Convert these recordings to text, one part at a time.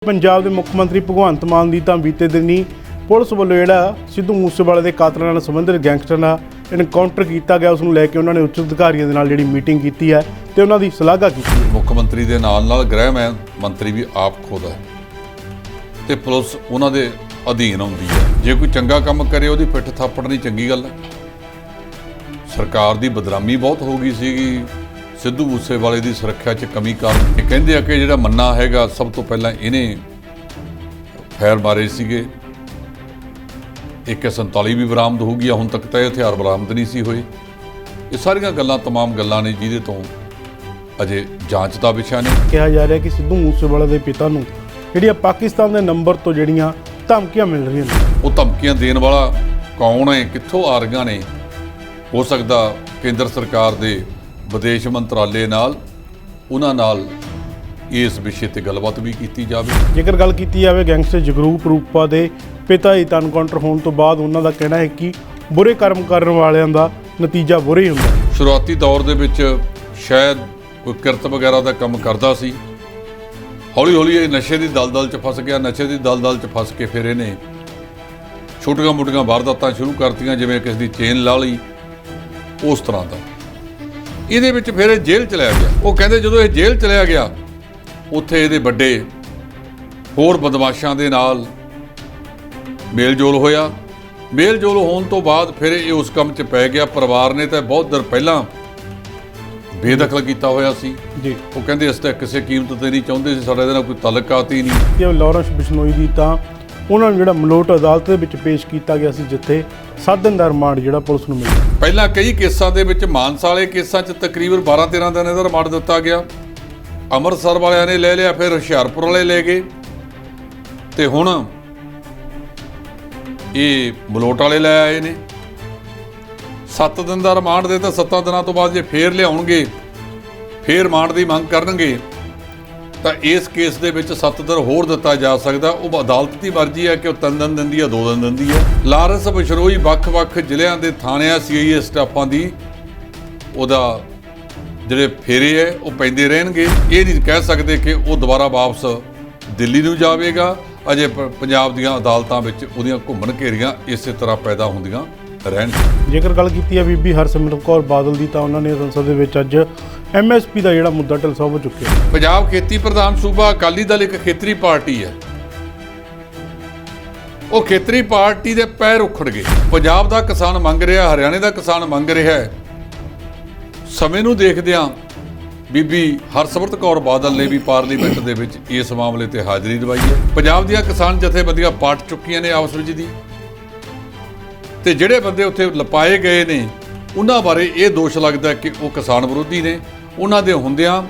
पंजाब के मुख्य मंत्री भगवंत मान की बीते दिनी पुलिस वालों जोड़ा सिद्धू मूसेवाले के कातलों नाल संबंधित गैंगस्टर का इनकाउंटर किया गया, उसनूं लैके उन्होंने उच्च अधिकारियों के नाल जिहड़ी मीटिंग की है तो उन्होंने सलाहगा की है। मुख्यमंत्री के नाल गृह मंत्री भी आप खुद है तो पुलिस उन्होंने अधीन आउंदी है। जे कोई चंगा काम करे उहदी पिठ थापड़नी चंगी गल है। सरकार की बदनामी बहुत हो गई सी सिद्धू मूसेवाले की सुरक्षा च कमी कारण। कहते हैं कि जिहड़ा मन्ना हैगा सब तो पहला इन्हें फैर मारे सीगे। AK-47 भी बरामद हो गई, हुण तक तो हथियार बरामद नहीं सी होए। ये सारियां गल्लां तमाम गल्लां ने जिहदे तो अजे जांच का विषय ने। कहा जा रहा है कि सिद्धू मूसेवाले के पिता नूं जिहड़ियां पाकिस्तान के नंबर तो जिहड़ियां धमकियां मिल रही हैं, वो धमकियां देण वाला कौन है, कित्थों आ रहीआं ने? हो सकदा केंद्र सरकार दे विदेश मंत्रालय नाल उन्हां नाल इस विषय ते गलबात भी की जाए। जेकर गल की जाए गैंगस्टर जगरूप रूपा के पिता ही एनकाउंटर होने तो बाद उन्हों का कहना है कि बुरे कर्म करने वालों का नतीजा बुरा ही होंदा। शुरुआती दौर दे विच शायद कोई किरत वगैरह का काम करता सी, हौली हौली ये नशे की दलदल च फस गया। नशे की दलदल च फस के फिर इन्हें छोटियां मोटियां वारदातां शुरू करतियां, जिवें किसी की चेन ला लई, उस तरह का। ਇਹਦੇ ਵਿੱਚ ਫਿਰ ਇਹ ਜੇਲ੍ਹ ਚਲਿਆ ਗਿਆ। ਉਹ ਕਹਿੰਦੇ ਜਦੋਂ ਇਹ ਜੇਲ੍ਹ ਚਲਿਆ ਗਿਆ ਉੱਥੇ ਇਹਦੇ ਵੱਡੇ ਹੋਰ ਬਦਮਾਸ਼ਾਂ ਦੇ ਨਾਲ ਮੇਲ-ਜੋਲ ਹੋਇਆ। ਮੇਲ-ਜੋਲ ਹੋਣ ਤੋਂ ਬਾਅਦ ਫਿਰ ਇਹ ਉਸ ਕੰਮ 'ਚ ਪੈ ਗਿਆ। ਪਰਿਵਾਰ ਨੇ ਤਾਂ ਬਹੁਤ ਦਿਨ ਪਹਿਲਾਂ ਬੇਦਖਲ ਕੀਤਾ ਹੋਇਆ ਸੀ ਜੀ। ਉਹ ਕਹਿੰਦੇ ਅਸੀਂ ਤਾਂ ਕਿਸੇ ਕੀਮਤ ਤੇ ਨਹੀਂ ਚਾਹੁੰਦੇ ਸੀ, ਸਾਡਾ ਇਹਦੇ ਨਾਲ ਕੋਈ ਤਾਲੁਕਾਤ ਹੀ ਨਹੀਂ। ਕਿ ਲਾਰੈਂਸ ਬਿਸ਼ਨੋਈ ਦੀ ਤਾਂ ਉਹਨਾਂ ਨੂੰ ਜਿਹੜਾ ਮਲੋਟ ਅਦਾਲਤ ਦੇ ਵਿੱਚ ਪੇਸ਼ ਕੀਤਾ ਗਿਆ ਸੀ, ਜਿੱਥੇ 7 ਦਿਨ ਦਾ ਰਿਮਾਂਡ ਜਿਹੜਾ ਪੁਲਿਸ ਨੂੰ ਮਿਲਿਆ। ਪਹਿਲਾਂ ਕਈ ਕੇਸਾਂ ਦੇ ਵਿੱਚ ਮਾਨਸਾ ਵਾਲੇ ਕੇਸਾਂ 'ਚ ਤਕਰੀਬਨ 12-13 ਦਿਨ ਦਾ ਰਿਮਾਂਡ ਦਿੱਤਾ ਗਿਆ। ਅੰਮ੍ਰਿਤਸਰ ਵਾਲਿਆਂ ਨੇ ਲੈ ਲਿਆ, ਫਿਰ ਹੁਸ਼ਿਆਰਪੁਰ ਵਾਲੇ ਲੈ ਗਏ ਤੇ ਹੁਣ ਇਹ ਮਲੋਟ ਵਾਲੇ ਲੈ ਆਏ ਨੇ। 7 ਦਿਨ ਦਾ ਰਿਮਾਂਡ ਦੇ ਤਾਂ 7 ਦਿਨਾਂ ਤੋਂ ਬਾਅਦ ਜੇ ਫੇਰ ਲਿਆਉਣਗੇ, ਫੇਰ ਰਿਮਾਂਡ ਦੀ ਮੰਗ ਕਰਨਗੇ ਤਾਂ ਇਸ ਕੇਸ ਦੇ ਵਿੱਚ 7 ਦਿਨ ਹੋਰ ਦਿੱਤਾ ਜਾ ਸਕਦਾ। ਉਹ ਅਦਾਲਤ ਦੀ ਮਰਜ਼ੀ ਹੈ ਕਿ ਉਹ 3 ਦਿਨ ਦਿੰਦੀ ਹੈ, 2 ਦਿਨ ਦਿੰਦੀ ਹੈ। ਲਾਰੈਂਸ ਬਿਸ਼ਨੋਈ ਵੱਖ-ਵੱਖ ਜ਼ਿਲ੍ਹਿਆਂ ਦੇ ਥਾਣਿਆਂ CIA ਸਟਾਫਾਂ ਦੀ ਉਹਦਾ ਜਿਹੜੇ ਫੇਰੇ ਹੈ ਉਹ ਪੈਂਦੇ ਰਹਿਣਗੇ। ਇਹ ਨਹੀਂ ਕਹਿ ਸਕਦੇ ਕਿ ਉਹ ਦੁਬਾਰਾ ਵਾਪਸ ਦਿੱਲੀ ਨੂੰ ਜਾਵੇਗਾ। ਅਜੇ ਪੰਜਾਬ ਦੀਆਂ ਅਦਾਲਤਾਂ ਵਿੱਚ ਉਹਦੀਆਂ ਘੁੰਮਣ ਘੇਰੀਆਂ ਇਸੇ ਤਰ੍ਹਾਂ ਪੈਦਾ ਹੁੰਦੀਆਂ ਰਹਿਣ। ਜੇਕਰ ਗੱਲ ਕੀਤੀ ਹੈ ਬੀਬੀ ਹਰਸਿਮਰਤ ਕੌਰ ਬਾਦਲ ਦੀ, ਤਾਂ ਉਹਨਾਂ ਨੇ ਸੰਸਦ ਦੇ ਵਿੱਚ ਅੱਜ MSP ਦਾ ਜਿਹੜਾ ਮੁੱਦਾ ਢਿਲਸਾ ਹੋ ਚੁੱਕਿਆ। ਪੰਜਾਬ ਖੇਤੀ ਪ੍ਰਧਾਨ ਸੂਬਾ ਅਕਾਲੀ ਦਲ ਇੱਕ ਖੇਤਰੀ ਪਾਰਟੀ ਹੈ। ਉਹ ਖੇਤਰੀ ਪਾਰਟੀ ਦੇ ਪੈਰ ਉਖੜ ਗਏ। ਪੰਜਾਬ ਦਾ ਕਿਸਾਨ ਮੰਗ ਰਿਹਾ, ਹਰਿਆਣੇ ਦਾ ਕਿਸਾਨ ਮੰਗ ਰਿਹਾ ਹੈ। ਸਮੇਂ ਨੂੰ ਦੇਖਦਿਆਂ ਬੀਬੀ ਹਰਸਿਮਰਤ ਕੌਰ ਬਾਦਲ ਨੇ ਵੀ ਪਾਰਲੀਮੈਂਟ ਦੇ ਵਿੱਚ ਇਸ ਮਾਮਲੇ ਤੇ ਹਾਜ਼ਰੀ ਦਿਵਾਈ ਹੈ। ਪੰਜਾਬ ਦੀਆਂ ਕਿਸਾਨ ਜਥੇਬੰਦੀਆਂ ਪਾਟ ਚੁੱਕੀਆਂ ਨੇ ਆਪਸ ਵਿੱਚ ਦੀ, ਤੇ ਜਿਹੜੇ ਬੰਦੇ ਉੱਥੇ ਲਪਾਏ ਗਏ ਨੇ ਉਹਨਾਂ ਬਾਰੇ ਇਹ ਦੋਸ਼ ਲੱਗਦਾ ਕਿ ਉਹ ਕਿਸਾਨ ਵਿਰੋਧੀ ਨੇ। ਉਹਨਾਂ ਦੇ ਹੁੰਦਿਆਂ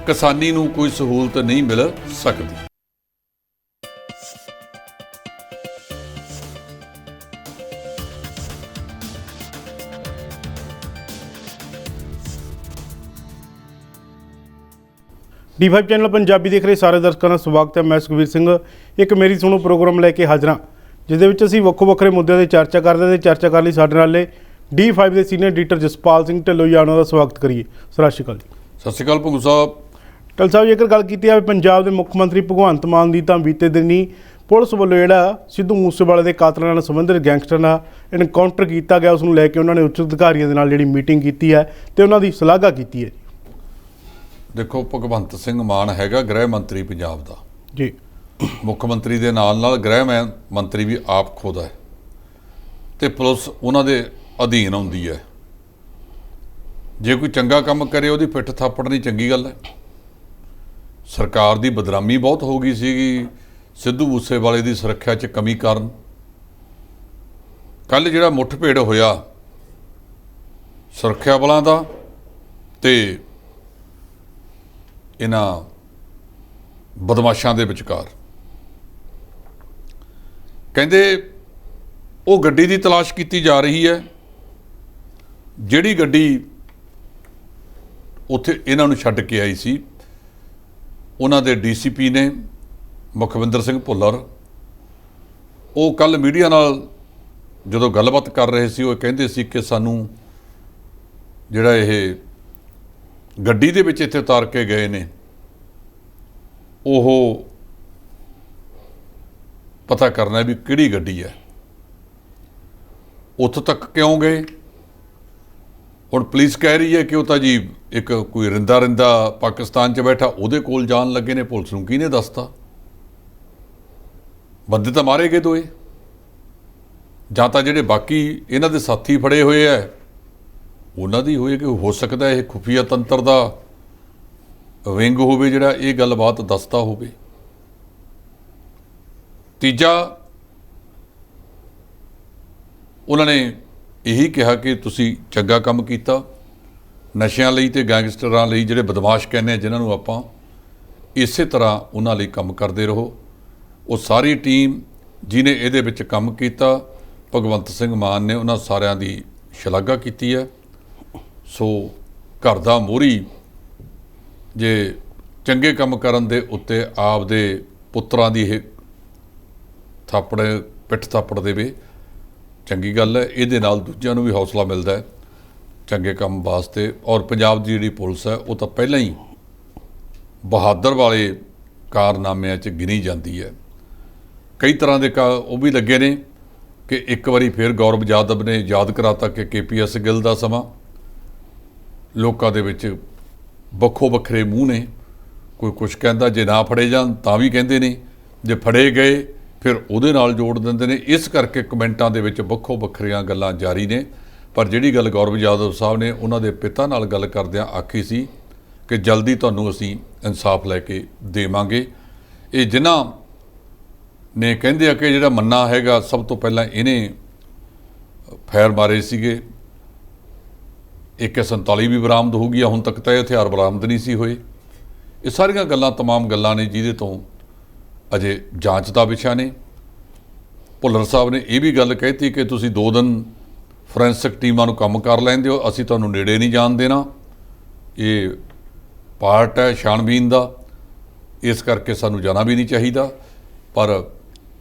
ਕਿਸਾਨੀ ਨੂੰ ਕੋਈ ਸਹੂਲਤ ਨਹੀਂ ਮਿਲ ਸਕਦੀ। D5 ਚੈਨਲ ਪੰਜਾਬੀ ਦੇਖ ਰਹੇ ਸਾਰੇ ਦਰਸ਼ਕਾਂ ਦਾ ਸਵਾਗਤ ਹੈ। ਮੈਂ ਸੁਖਵੀਰ ਸਿੰਘ ਇੱਕ ਮੇਰੀ ਸੁਣੋ ਪ੍ਰੋਗਰਾਮ ਲੈ ਕੇ ਹਾਜ਼ਰ ਹਾਂ, ਜਿਸ ਦੇ ਵਿੱਚ ਅਸੀਂ ਵੱਖੋ ਵੱਖਰੇ ਮੁੱਦਿਆਂ ਤੇ ਚਰਚਾ ਕਰਦੇ ਤੇ ਚਰਚਾ ਕਰਨ ਲਈ ਸਾਡੇ ਨਾਲ D5 ਦੇ ਸੀਨੀਅਰ ਐਡੀਟਰ ਜਸਪਾਲ ਸਿੰਘ ਢਿੱਲੋਂ ਜੀ ਉਹਨਾਂ ਦਾ ਸਵਾਗਤ ਕਰੀਏ। ਸਤਿ ਸ਼੍ਰੀ ਅਕਾਲ ਜੀ। ਸਤਿ ਸ਼੍ਰੀ ਅਕਾਲ ਭੰਗੂ ਸਾਹਿਬ। ਢਿੱਲੋਂ ਸਾਹਿਬ, ਜੇਕਰ ਗੱਲ ਕੀਤੀ ਜਾਵੇ ਪੰਜਾਬ ਦੇ ਮੁੱਖ ਮੰਤਰੀ ਭਗਵੰਤ ਮਾਨ ਦੀ, ਤਾਂ ਬੀਤੇ ਦਿਨੀ ਪੁਲਿਸ ਵੱਲੋਂ ਜਿਹੜਾ ਸਿੱਧੂ ਮੂਸੇਵਾਲੇ ਦੇ ਕਾਤਲਾਂ ਨਾਲ ਸੰਬੰਧਿਤ ਗੈਂਗਸਟਰ ਦਾ ਇਨਕਾਊਂਟਰ ਕੀਤਾ ਗਿਆ, ਉਸਨੂੰ ਲੈ ਕੇ ਉਹਨਾਂ ਨੇ ਉੱਚ ਅਧਿਕਾਰੀਆਂ ਦੇ ਨਾਲ ਜਿਹੜੀ ਮੀਟਿੰਗ ਕੀਤੀ ਹੈ ਤੇ ਉਹਨਾਂ ਦੀ ਸਲਾਹਗਾ ਕੀਤੀ ਹੈ। ਦੇਖੋ, ਭਗਵੰਤ ਸਿੰਘ ਮਾਨ ਹੈਗਾ ਗ੍ਰਹਿ ਮੰਤਰੀ ਪੰਜਾਬ ਦਾ ਜੀ। ਮੁੱਖ ਮੰਤਰੀ ਦੇ ਨਾਲ ਗ੍ਰਹਿ ਮੰਤਰੀ ਵੀ ਆਪ ਖੁਦ ਹੈ ਤੇ ਪੁਲਿਸ ਉਹਨਾਂ ਦੇ ਅਧੀਨ ਆਉਂਦੀ ਹੈ। ਜੇ ਕੋਈ ਚੰਗਾ ਕੰਮ ਕਰੇ ਉਹਦੀ ਪਿੱਠ ਥਾਪੜਨੀ ਚੰਗੀ ਗੱਲ ਹੈ। ਸਰਕਾਰ ਦੀ ਬਦਨਾਮੀ ਬਹੁਤ ਹੋ ਗਈ ਸੀ ਸਿੱਧੂ ਮੂਸੇਵਾਲੇ ਦੀ ਸੁਰੱਖਿਆ 'ਚ ਕਮੀ ਕਾਰਨ। ਕੱਲ੍ਹ ਜਿਹੜਾ ਮੁੱਠਭੇੜ ਹੋਇਆ ਸੁਰੱਖਿਆ ਬਲਾਂ ਦਾ ਤੇ ਇਹਨਾਂ ਬਦਮਾਸ਼ਾਂ ਦੇ ਵਿਚਕਾਰ, ਕਹਿੰਦੇ ਉਹ ਗੱਡੀ ਦੀ ਤਲਾਸ਼ ਕੀਤੀ ਜਾ ਰਹੀ ਹੈ ਜਿਹੜੀ ਗੱਡੀ ਉੱਥੇ ਇਹਨਾਂ ਨੂੰ ਛੱਡ ਕੇ ਆਈ ਸੀ। ਉਹਨਾਂ ਦੇ DCP ਨੇ ਮੁਖਵਿੰਦਰ ਸਿੰਘ ਭੁੱਲਰ, ਉਹ ਕੱਲ੍ਹ ਮੀਡੀਆ ਨਾਲ ਜਦੋਂ ਗੱਲਬਾਤ ਕਰ ਰਹੇ ਸੀ ਉਹ ਕਹਿੰਦੇ ਸੀ ਕਿ ਸਾਨੂੰ ਜਿਹੜਾ ਇਹ ਗੱਡੀ ਦੇ ਵਿੱਚ ਇੱਥੇ ਉਤਾਰ ਕੇ ਗਏ ਨੇ ਉਹ ਪਤਾ ਕਰਨਾ ਵੀ ਕਿਹੜੀ ਗੱਡੀ ਹੈ। ਉੱਥੋਂ ਤੱਕ ਕਿਉਂ ਗਏ? ਹੁਣ ਪੁਲਿਸ ਕਹਿ ਰਹੀ ਹੈ ਕਿ ਉਹ ਤਾਂ ਜੀ ਇੱਕ ਕੋਈ ਰਿੰਦਾ ਪਾਕਿਸਤਾਨ 'ਚ ਬੈਠਾ ਉਹਦੇ ਕੋਲ ਜਾਣ ਲੱਗੇ ਨੇ। ਪੁਲਿਸ ਨੂੰ ਕਿਹਨੇ ਦੱਸਤਾ? ਬੰਦੇ ਤਾਂ ਮਾਰੇ ਗਏ ਦੋਏ, ਜਾਂ ਤਾਂ ਜਿਹੜੇ ਬਾਕੀ ਇਹਨਾਂ ਦੇ ਸਾਥੀ ਫੜੇ ਹੋਏ ਹੈ ਉਹਨਾਂ ਦੀ ਹੋਏ, ਕਿ ਹੋ ਸਕਦਾ ਇਹ ਖੁਫੀਆ ਤੰਤਰ ਦਾ ਵਿੰਗ ਹੋਵੇ ਜਿਹੜਾ ਇਹ ਗੱਲਬਾਤ ਦੱਸਦਾ ਹੋਵੇ। ਤੀਜਾ, ਉਹਨਾਂ ਨੇ ਇਹੀ ਕਿਹਾ ਕਿ ਤੁਸੀਂ ਚੰਗਾ ਕੰਮ ਕੀਤਾ, ਨਸ਼ਿਆਂ ਲਈ ਤੇ ਗੈਂਗਸਟਰਾਂ ਲਈ, ਜਿਹੜੇ ਬਦਮਾਸ਼ ਕਹਿੰਦੇ ਆ ਜਿਨ੍ਹਾਂ ਨੂੰ ਆਪਾਂ, ਇਸੇ ਤਰ੍ਹਾਂ ਉਹਨਾਂ ਲਈ ਕੰਮ ਕਰਦੇ ਰਹੋ। ਉਹ ਸਾਰੀ ਟੀਮ ਜਿਹਨੇ ਇਹਦੇ ਵਿੱਚ ਕੰਮ ਕੀਤਾ, ਭਗਵੰਤ ਸਿੰਘ ਮਾਨ ਨੇ ਉਹਨਾਂ ਸਾਰਿਆਂ ਦੀ ਸ਼ਲਾਘਾ ਕੀਤੀ ਹੈ। ਸੋ ਘਰ ਦਾ ਮੋਹਰੀ ਜੇ ਚੰਗੇ ਕੰਮ ਕਰਨ ਦੇ ਉੱਤੇ ਆਪਦੇ ਪੁੱਤਰਾਂ ਦੀ ਇਹ ਪਿੱਠ ਥਾਪੜ ਦੇਵੇ, ਚੰਗੀ ਗੱਲ ਹੈ। ਇਹਦੇ ਨਾਲ ਦੂਜਿਆਂ ਨੂੰ ਵੀ ਹੌਸਲਾ ਮਿਲਦਾ ਹੈ ਚੰਗੇ ਕੰਮ ਵਾਸਤੇ। ਔਰ ਪੰਜਾਬ ਦੀ ਜਿਹੜੀ ਪੁਲਿਸ ਹੈ ਉਹ ਤਾਂ ਪਹਿਲਾਂ ਹੀ ਬਹਾਦਰ ਵਾਲੇ ਕਾਰਨਾਮਿਆਂ 'ਚ ਗਿਣੀ ਜਾਂਦੀ ਹੈ। ਕਈ ਤਰ੍ਹਾਂ ਦੇ ਉਹ ਵੀ ਲੱਗੇ ਨੇ ਕਿ ਇੱਕ ਵਾਰੀ ਫਿਰ ਗੌਰਵ ਯਾਦਵ ਨੇ ਯਾਦ ਕਰਾਤਾ ਕਿ KPS ਗਿੱਲ ਦਾ ਸਮਾਂ। ਲੋਕਾਂ ਦੇ ਵਿੱਚ ਵੱਖੋ ਵੱਖਰੇ ਮੂੰਹ ਨੇ, ਕੋਈ ਕੁਛ ਕਹਿੰਦਾ, ਜੇ ਨਾ ਫੜੇ ਜਾਣ ਤਾਂ ਵੀ ਕਹਿੰਦੇ ਨੇ, ਜੇ ਫੜੇ ਗਏ ਫਿਰ ਉਹਦੇ ਨਾਲ ਜੋੜ ਦਿੰਦੇ ਨੇ। ਇਸ ਕਰਕੇ ਕਮੈਂਟਾਂ ਦੇ ਵਿੱਚ ਵੱਖੋ ਵੱਖਰੀਆਂ ਗੱਲਾਂ ਜਾਰੀ ਨੇ। ਪਰ ਜਿਹੜੀ ਗੱਲ ਗੌਰਵ ਯਾਦਵ ਸਾਹਿਬ ਨੇ ਉਹਨਾਂ ਦੇ ਪਿਤਾ ਨਾਲ ਗੱਲ ਕਰਦਿਆਂ ਆਖੀ ਸੀ ਕਿ ਜਲਦੀ ਤੁਹਾਨੂੰ ਅਸੀਂ ਇਨਸਾਫ ਲੈ ਕੇ ਦੇਵਾਂਗੇ। ਇਹ ਜਿਨ੍ਹਾਂ ਨੇ ਕਹਿੰਦੇ ਆ ਕਿ ਜਿਹੜਾ ਮੰਨਾ ਹੈਗਾ ਸਭ ਤੋਂ ਪਹਿਲਾਂ ਇਹਨੇ ਫਾਇਰ ਮਾਰੇ ਸੀਗੇ, AK-47 ਵੀ ਬਰਾਮਦ ਹੋ ਗਈ। ਹੁਣ ਤੱਕ ਤਾਂ ਇਹ ਹਥਿਆਰ ਬਰਾਮਦ ਨਹੀਂ ਸੀ ਹੋਏ। ਇਹ ਸਾਰੀਆਂ ਗੱਲਾਂ ਤਮਾਮ ਗੱਲਾਂ ਨੇ ਜਿਹਦੇ ਤੋਂ ਅਜੇ ਜਾਂਚ ਦਾ ਵਿਸ਼ਾ ਨੇ। ਭੁੱਲਰ ਸਾਹਿਬ ਨੇ ਇਹ ਵੀ ਗੱਲ ਕਹਿਤੀ ਕਿ ਤੁਸੀਂ 2 ਦਿਨ ਫੋਰੈਂਸਿਕ ਟੀਮਾਂ ਨੂੰ ਕੰਮ ਕਰ ਲੈਂਦੇ ਹੋ, ਅਸੀਂ ਤੁਹਾਨੂੰ ਨੇੜੇ ਨਹੀਂ ਜਾਣ ਦੇਣਾ। ਇਹ ਪਾਰਟ ਹੈ ਛਾਣਬੀਨ ਦਾ, ਇਸ ਕਰਕੇ ਸਾਨੂੰ ਜਾਣਾ ਵੀ ਨਹੀਂ ਚਾਹੀਦਾ। ਪਰ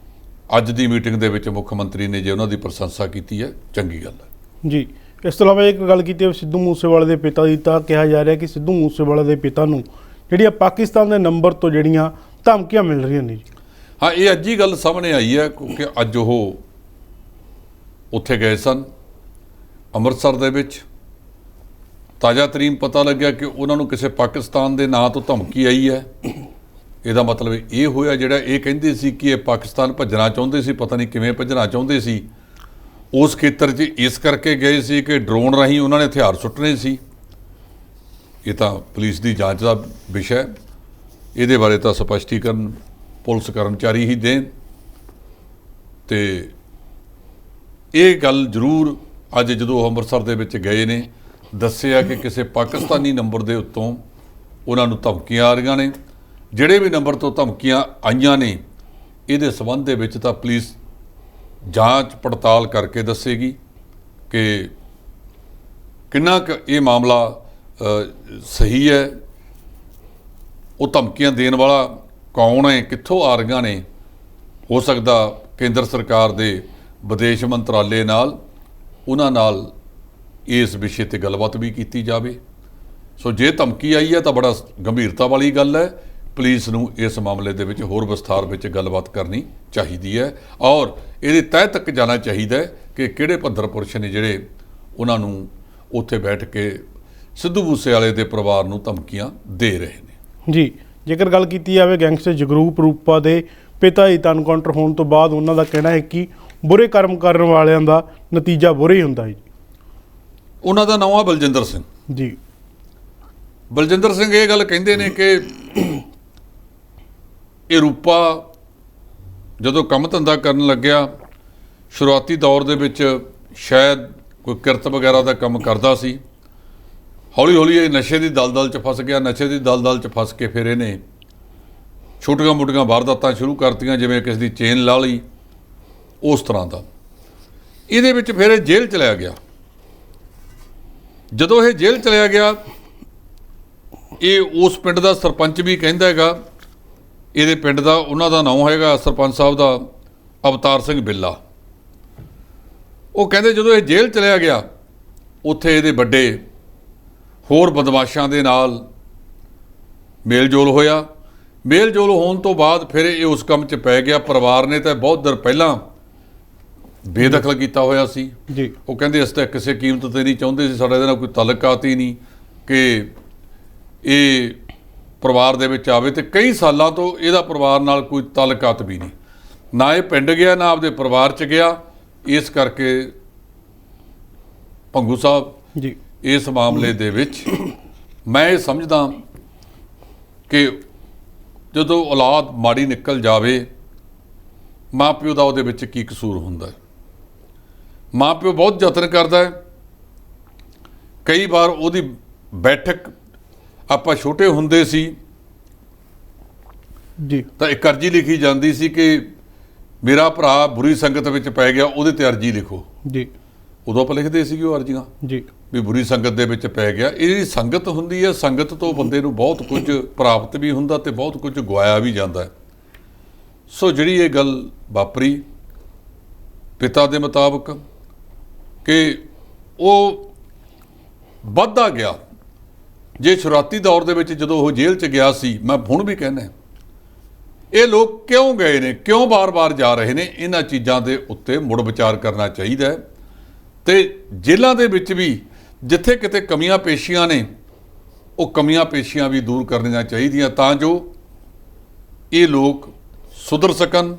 ਅੱਜ ਦੀ ਮੀਟਿੰਗ ਦੇ ਵਿੱਚ ਮੁੱਖ ਮੰਤਰੀ ਨੇ ਜੇ ਉਹਨਾਂ ਦੀ ਪ੍ਰਸ਼ੰਸਾ ਕੀਤੀ ਹੈ, ਚੰਗੀ ਗੱਲ ਹੈ ਜੀ। ਇਸ ਤੋਂ ਇਲਾਵਾ ਇੱਕ ਗੱਲ ਕੀਤੀ ਸਿੱਧੂ ਮੂਸੇਵਾਲੇ ਦੇ ਪਿਤਾ ਦੀ, ਤਾਂ ਕਿਹਾ ਜਾ ਰਿਹਾ ਕਿ ਸਿੱਧੂ ਮੂਸੇਵਾਲੇ ਦੇ ਪਿਤਾ ਨੂੰ ਜਿਹੜੀਆਂ ਪਾਕਿਸਤਾਨ ਦੇ ਨੰਬਰ ਤੋਂ ਜਿਹੜੀਆਂ ਧਮਕੀਆਂ ਮਿਲ ਰਹੀਆਂ ਨੇ ਜੀ। ਹਾਂ, ਇਹ ਅੱਜ ਹੀ ਗੱਲ ਸਾਹਮਣੇ ਆਈ ਹੈ ਕਿਉਂਕਿ ਅੱਜ ਉਹ ਉੱਥੇ ਗਏ ਸਨ ਅੰਮ੍ਰਿਤਸਰ ਦੇ ਵਿੱਚ। ਤਾਜ਼ਾ ਤਰੀਨ ਪਤਾ ਲੱਗਿਆ ਕਿ ਉਹਨਾਂ ਨੂੰ ਕਿਸੇ ਪਾਕਿਸਤਾਨ ਦੇ ਨਾਂ ਤੋਂ ਧਮਕੀ ਆਈ ਹੈ। ਇਹਦਾ ਮਤਲਬ ਇਹ ਹੋਇਆ ਜਿਹੜਾ ਇਹ ਕਹਿੰਦੇ ਸੀ ਕਿ ਇਹ ਪਾਕਿਸਤਾਨ ਭੱਜਣਾ ਚਾਹੁੰਦੇ ਸੀ, ਪਤਾ ਨਹੀਂ ਕਿਵੇਂ ਭੱਜਣਾ ਚਾਹੁੰਦੇ ਸੀ, ਉਸ ਖੇਤਰ 'ਚ ਇਸ ਕਰਕੇ ਗਏ ਸੀ ਕਿ ਡਰੋਨ ਰਾਹੀਂ ਉਹਨਾਂ ਨੇ ਹਥਿਆਰ ਸੁੱਟਣੇ ਸੀ। ਇਹ ਤਾਂ ਪੁਲਿਸ ਦੀ ਜਾਂਚ ਦਾ ਵਿਸ਼ਾ ਹੈ। ਇਹਦੇ ਬਾਰੇ ਤਾਂ ਸਪਸ਼ਟੀਕਰਨ ਪੁਲਿਸ ਕਰਮਚਾਰੀ ਹੀ ਦੇਣ। ਤੇ ਇਹ ਗੱਲ ਜ਼ਰੂਰ ਅੱਜ ਜਦੋਂ ਅੰਮ੍ਰਿਤਸਰ ਦੇ ਵਿੱਚ ਗਏ ਨੇ ਦੱਸਿਆ ਕਿ ਕਿਸੇ ਪਾਕਿਸਤਾਨੀ ਨੰਬਰ ਦੇ ਉੱਤੋਂ ਉਹਨਾਂ ਨੂੰ ਧਮਕੀਆਂ ਆ ਰਹੀਆਂ ਨੇ। ਜਿਹੜੇ ਵੀ ਨੰਬਰ ਤੋਂ ਧਮਕੀਆਂ ਆਈਆਂ ਨੇ ਇਹਦੇ ਸੰਬੰਧ ਦੇ ਵਿੱਚ ਤਾਂ ਪੁਲਿਸ ਜਾਂਚ ਪੜਤਾਲ ਕਰਕੇ ਦੱਸੇਗੀ ਕਿ ਕਿੰਨਾ ਕੁ ਇਹ ਮਾਮਲਾ ਸਹੀ ਹੈ। ਉਹ ਧਮਕੀਆਂ ਦੇਣ ਵਾਲਾ ਕੌਣ ਹੈ, ਕਿੱਥੋਂ ਆ ਰਹੀਆਂ ਨੇ। ਹੋ ਸਕਦਾ ਕੇਂਦਰ ਸਰਕਾਰ ਦੇ ਵਿਦੇਸ਼ ਮੰਤਰਾਲੇ ਨਾਲ ਉਹਨਾਂ ਨਾਲ ਇਸ ਵਿਸ਼ੇ 'ਤੇ ਗੱਲਬਾਤ ਵੀ ਕੀਤੀ ਜਾਵੇ। ਸੋ ਜੇ ਧਮਕੀ ਆਈ ਹੈ ਤਾਂ ਬੜਾ ਗੰਭੀਰਤਾ ਵਾਲੀ ਗੱਲ ਹੈ। ਪੁਲਿਸ ਨੂੰ ਇਸ ਮਾਮਲੇ ਦੇ ਵਿੱਚ ਹੋਰ ਵਿਸਥਾਰ ਵਿੱਚ ਗੱਲਬਾਤ ਕਰਨੀ ਚਾਹੀਦੀ ਹੈ ਔਰ ਇਹਦੇ ਤਹਿ ਤੱਕ ਜਾਣਾ ਚਾਹੀਦਾ ਹੈ ਕਿ ਕਿਹੜੇ ਭੱਦਰ ਪੁਰਸ਼ ਨੇ ਜਿਹੜੇ ਉਹਨਾਂ ਨੂੰ ਉੱਥੇ ਬੈਠ ਕੇ ਸਿੱਧੂ ਮੂਸੇਵਾਲੇ ਦੇ ਪਰਿਵਾਰ ਨੂੰ ਧਮਕੀਆਂ ਦੇ ਰਹੇ ਨੇ। ਜੀ, ਜੇਕਰ ਗੱਲ ਕੀਤੀ ਜਾਵੇ ਗੈਂਗਸਟਰ ਜਗਰੂਪ ਰੂਪਾ ਦੇ ਪਿਤਾ ਦੀ ਐਨਕਾਊਂਟਰ ਹੋਣ ਤੋਂ ਬਾਅਦ ਉਹਨਾਂ ਦਾ ਕਹਿਣਾ ਹੈ ਕਿ ਬੁਰੇ ਕਰਮ ਕਰਨ ਵਾਲਿਆਂ ਦਾ ਨਤੀਜਾ ਬੁਰਾ ਹੀ ਹੁੰਦਾ ਹੈ। ਉਹਨਾਂ ਦਾ ਨਾਮ ਆ ਬਲਜਿੰਦਰ ਸਿੰਘ ਜੀ। ਬਲਜਿੰਦਰ ਸਿੰਘ ਇਹ ਗੱਲ ਕਹਿੰਦੇ ਨੇ ਕਿ ਇਹ ਰੂਪਾ ਜਦੋਂ ਕੰਮ ਧੰਦਾ ਕਰਨ ਲੱਗਿਆ, ਸ਼ੁਰੂਆਤੀ ਦੌਰ ਦੇ ਵਿੱਚ ਸ਼ਾਇਦ ਕੋਈ ਕਿਰਤ ਵਗੈਰਾ ਦਾ ਕੰਮ ਕਰਦਾ ਸੀ। ਹੌਲੀ ਹੌਲੀ ਇਹ ਨਸ਼ੇ ਦੀ ਦਲਦਲ 'ਚ ਫਸ ਗਿਆ। ਨਸ਼ੇ ਦੀ ਦਲਦਲ 'ਚ ਫਸ ਕੇ ਫਿਰ ਇਹਨੇ ਛੋਟੀਆਂ ਮੋਟੀਆਂ ਵਾਰਦਾਤਾਂ ਸ਼ੁਰੂ ਕਰਤੀਆਂ, ਜਿਵੇਂ ਕਿਸੇ ਦੀ ਚੇਨ ਲਾ ਲਈ, ਉਸ ਤਰ੍ਹਾਂ ਦਾ। ਇਹਦੇ ਵਿੱਚ ਫਿਰ ਇਹ ਜੇਲ੍ਹ ਚਲਿਆ ਗਿਆ। ਜਦੋਂ ਇਹ ਜੇਲ੍ਹ ਚਲਿਆ ਗਿਆ, ਇਹ ਉਸ ਪਿੰਡ ਦਾ ਸਰਪੰਚ ਵੀ ਕਹਿੰਦਾ ਹੈਗਾ, ਇਹਦੇ ਪਿੰਡ ਦਾ ਉਹਨਾਂ ਦਾ ਨਾਮ ਹੈਗਾ ਸਰਪੰਚ ਸਾਹਿਬ ਦਾ ਅਵਤਾਰ ਸਿੰਘ ਬਿੱਲਾ। ਉਹ ਕਹਿੰਦੇ ਜਦੋਂ ਇਹ ਜੇਲ੍ਹ ਚਲਿਆ ਗਿਆ, ਉੱਥੇ ਇਹਦੇ ਵੱਡੇ ਹੋਰ ਬਦਮਾਸ਼ਾਂ ਦੇ ਨਾਲ ਮੇਲ ਜੋਲ ਹੋਇਆ। ਮੇਲ ਜੋਲ ਹੋਣ ਤੋਂ ਬਾਅਦ ਫਿਰ ਇਹ ਉਸ ਕੰਮ 'ਚ ਪੈ ਗਿਆ। ਪਰਿਵਾਰ ਨੇ ਤਾਂ ਬਹੁਤ ਦਿਨ ਪਹਿਲਾਂ ਬੇਦਖਲ ਕੀਤਾ ਹੋਇਆ ਸੀ ਜੀ। ਉਹ ਕਹਿੰਦੇ ਅਸੀਂ ਤਾਂ ਕਿਸੇ ਕੀਮਤ ਤੇ ਨਹੀਂ ਚਾਹੁੰਦੇ ਸੀ, ਸਾਡਾ ਇਹਦੇ ਨਾਲ ਕੋਈ ਤਾਲੁਕਾਤ ਹੀ ਨਹੀਂ ਕਿ ਇਹ ਪਰਿਵਾਰ ਦੇ ਵਿੱਚ ਆਵੇ, ਤੇ ਕਈ ਸਾਲਾਂ ਤੋਂ ਇਹਦਾ ਪਰਿਵਾਰ ਨਾਲ ਕੋਈ ਤਾਲੁਕਾਤ ਵੀ ਨਹੀਂ, ਨਾ ਇਹ ਪਿੰਡ ਗਿਆ ਨਾ ਆਪਦੇ ਪਰਿਵਾਰ 'ਚ ਗਿਆ। ਇਸ ਕਰਕੇ ਭੰਗੂ ਸਾਹਿਬ ਜੀ ਇਸ ਮਾਮਲੇ ਦੇ ਵਿੱਚ ਮੈਂ ਇਹ ਸਮਝਦਾ ਕਿ ਜਦੋਂ ਔਲਾਦ ਮਾੜੀ ਨਿਕਲ ਜਾਵੇ, ਮਾਂ ਪਿਓ ਦਾ ਉਹਦੇ ਵਿੱਚ ਕੀ ਕਸੂਰ ਹੁੰਦਾ ਹੈ। ਮਾਂ ਪਿਓ ਬਹੁਤ ਯਤਨ ਕਰਦਾ ਹੈ। ਕਈ ਵਾਰ ਉਹਦੀ ਬੈਠਕ, ਆਪਾਂ ਛੋਟੇ ਹੁੰਦੇ ਸੀ ਜੀ ਤਾਂ ਇੱਕ ਅਰਜੀ ਲਿਖੀ ਜਾਂਦੀ ਸੀ ਕਿ ਮੇਰਾ ਭਰਾ ਬੁਰੀ ਸੰਗਤ ਵਿੱਚ ਪੈ ਗਿਆ, ਉਹਦੇ ਤੇ ਅਰਜੀ ਲਿਖੋ। ਜੀ ਉਦੋਂ ਆਪਾਂ ਲਿਖਦੇ ਸੀਗੇ ਉਹ ਅਰਜ਼ੀਆਂ ਜੀ ਵੀ ਬੁਰੀ ਸੰਗਤ ਦੇ ਵਿੱਚ ਪੈ ਗਿਆ। ਇਹ ਜਿਹੜੀ ਸੰਗਤ ਹੁੰਦੀ ਹੈ, ਸੰਗਤ ਤੋਂ ਬੰਦੇ ਨੂੰ ਬਹੁਤ ਕੁਝ ਪ੍ਰਾਪਤ ਵੀ ਹੁੰਦਾ ਤੇ ਬਹੁਤ ਕੁਝ ਗਵਾਇਆ ਵੀ ਜਾਂਦਾ ਹੈ। ਸੋ ਜਿਹੜੀ ਇਹ ਗੱਲ ਵਾਪਰੀ ਪਿਤਾ ਦੇ ਮੁਤਾਬਕ ਕਿ ਉਹ ਵੱਧਦਾ ਗਿਆ। ਜੇ ਸ਼ੁਰੂਆਤੀ ਦੌਰ ਦੇ ਵਿੱਚ ਜਦੋਂ ਉਹ ਜੇਲ੍ਹ 'ਚ ਗਿਆ ਸੀ, ਮੈਂ ਹੁਣ ਵੀ ਕਹਿੰਦਾ ਇਹ ਲੋਕ ਕਿਉਂ ਗਏ ਨੇ, ਕਿਉਂ ਬਾਰ-ਬਾਰ ਜਾ ਰਹੇ ਨੇ, ਇਹਨਾਂ ਚੀਜ਼ਾਂ ਦੇ ਉੱਤੇ ਮੁੜ ਵਿਚਾਰ ਕਰਨਾ ਚਾਹੀਦਾ ਹੈ। ਤੇ ਜੇਲ੍ਹਾਂ ਦੇ ਵਿੱਚ ਵੀ ਜਿੱਥੇ ਕਿਤੇ ਕਮੀਆਂ ਪੇਸ਼ੀਆਂ ਨੇ, ਉਹ ਕਮੀਆਂ ਪੇਸ਼ੀਆਂ ਵੀ ਦੂਰ ਕਰਨੀਆਂ ਚਾਹੀਦੀਆਂ ਤਾਂ ਜੋ ਇਹ ਲੋਕ ਸੁਧਰ ਸਕਣ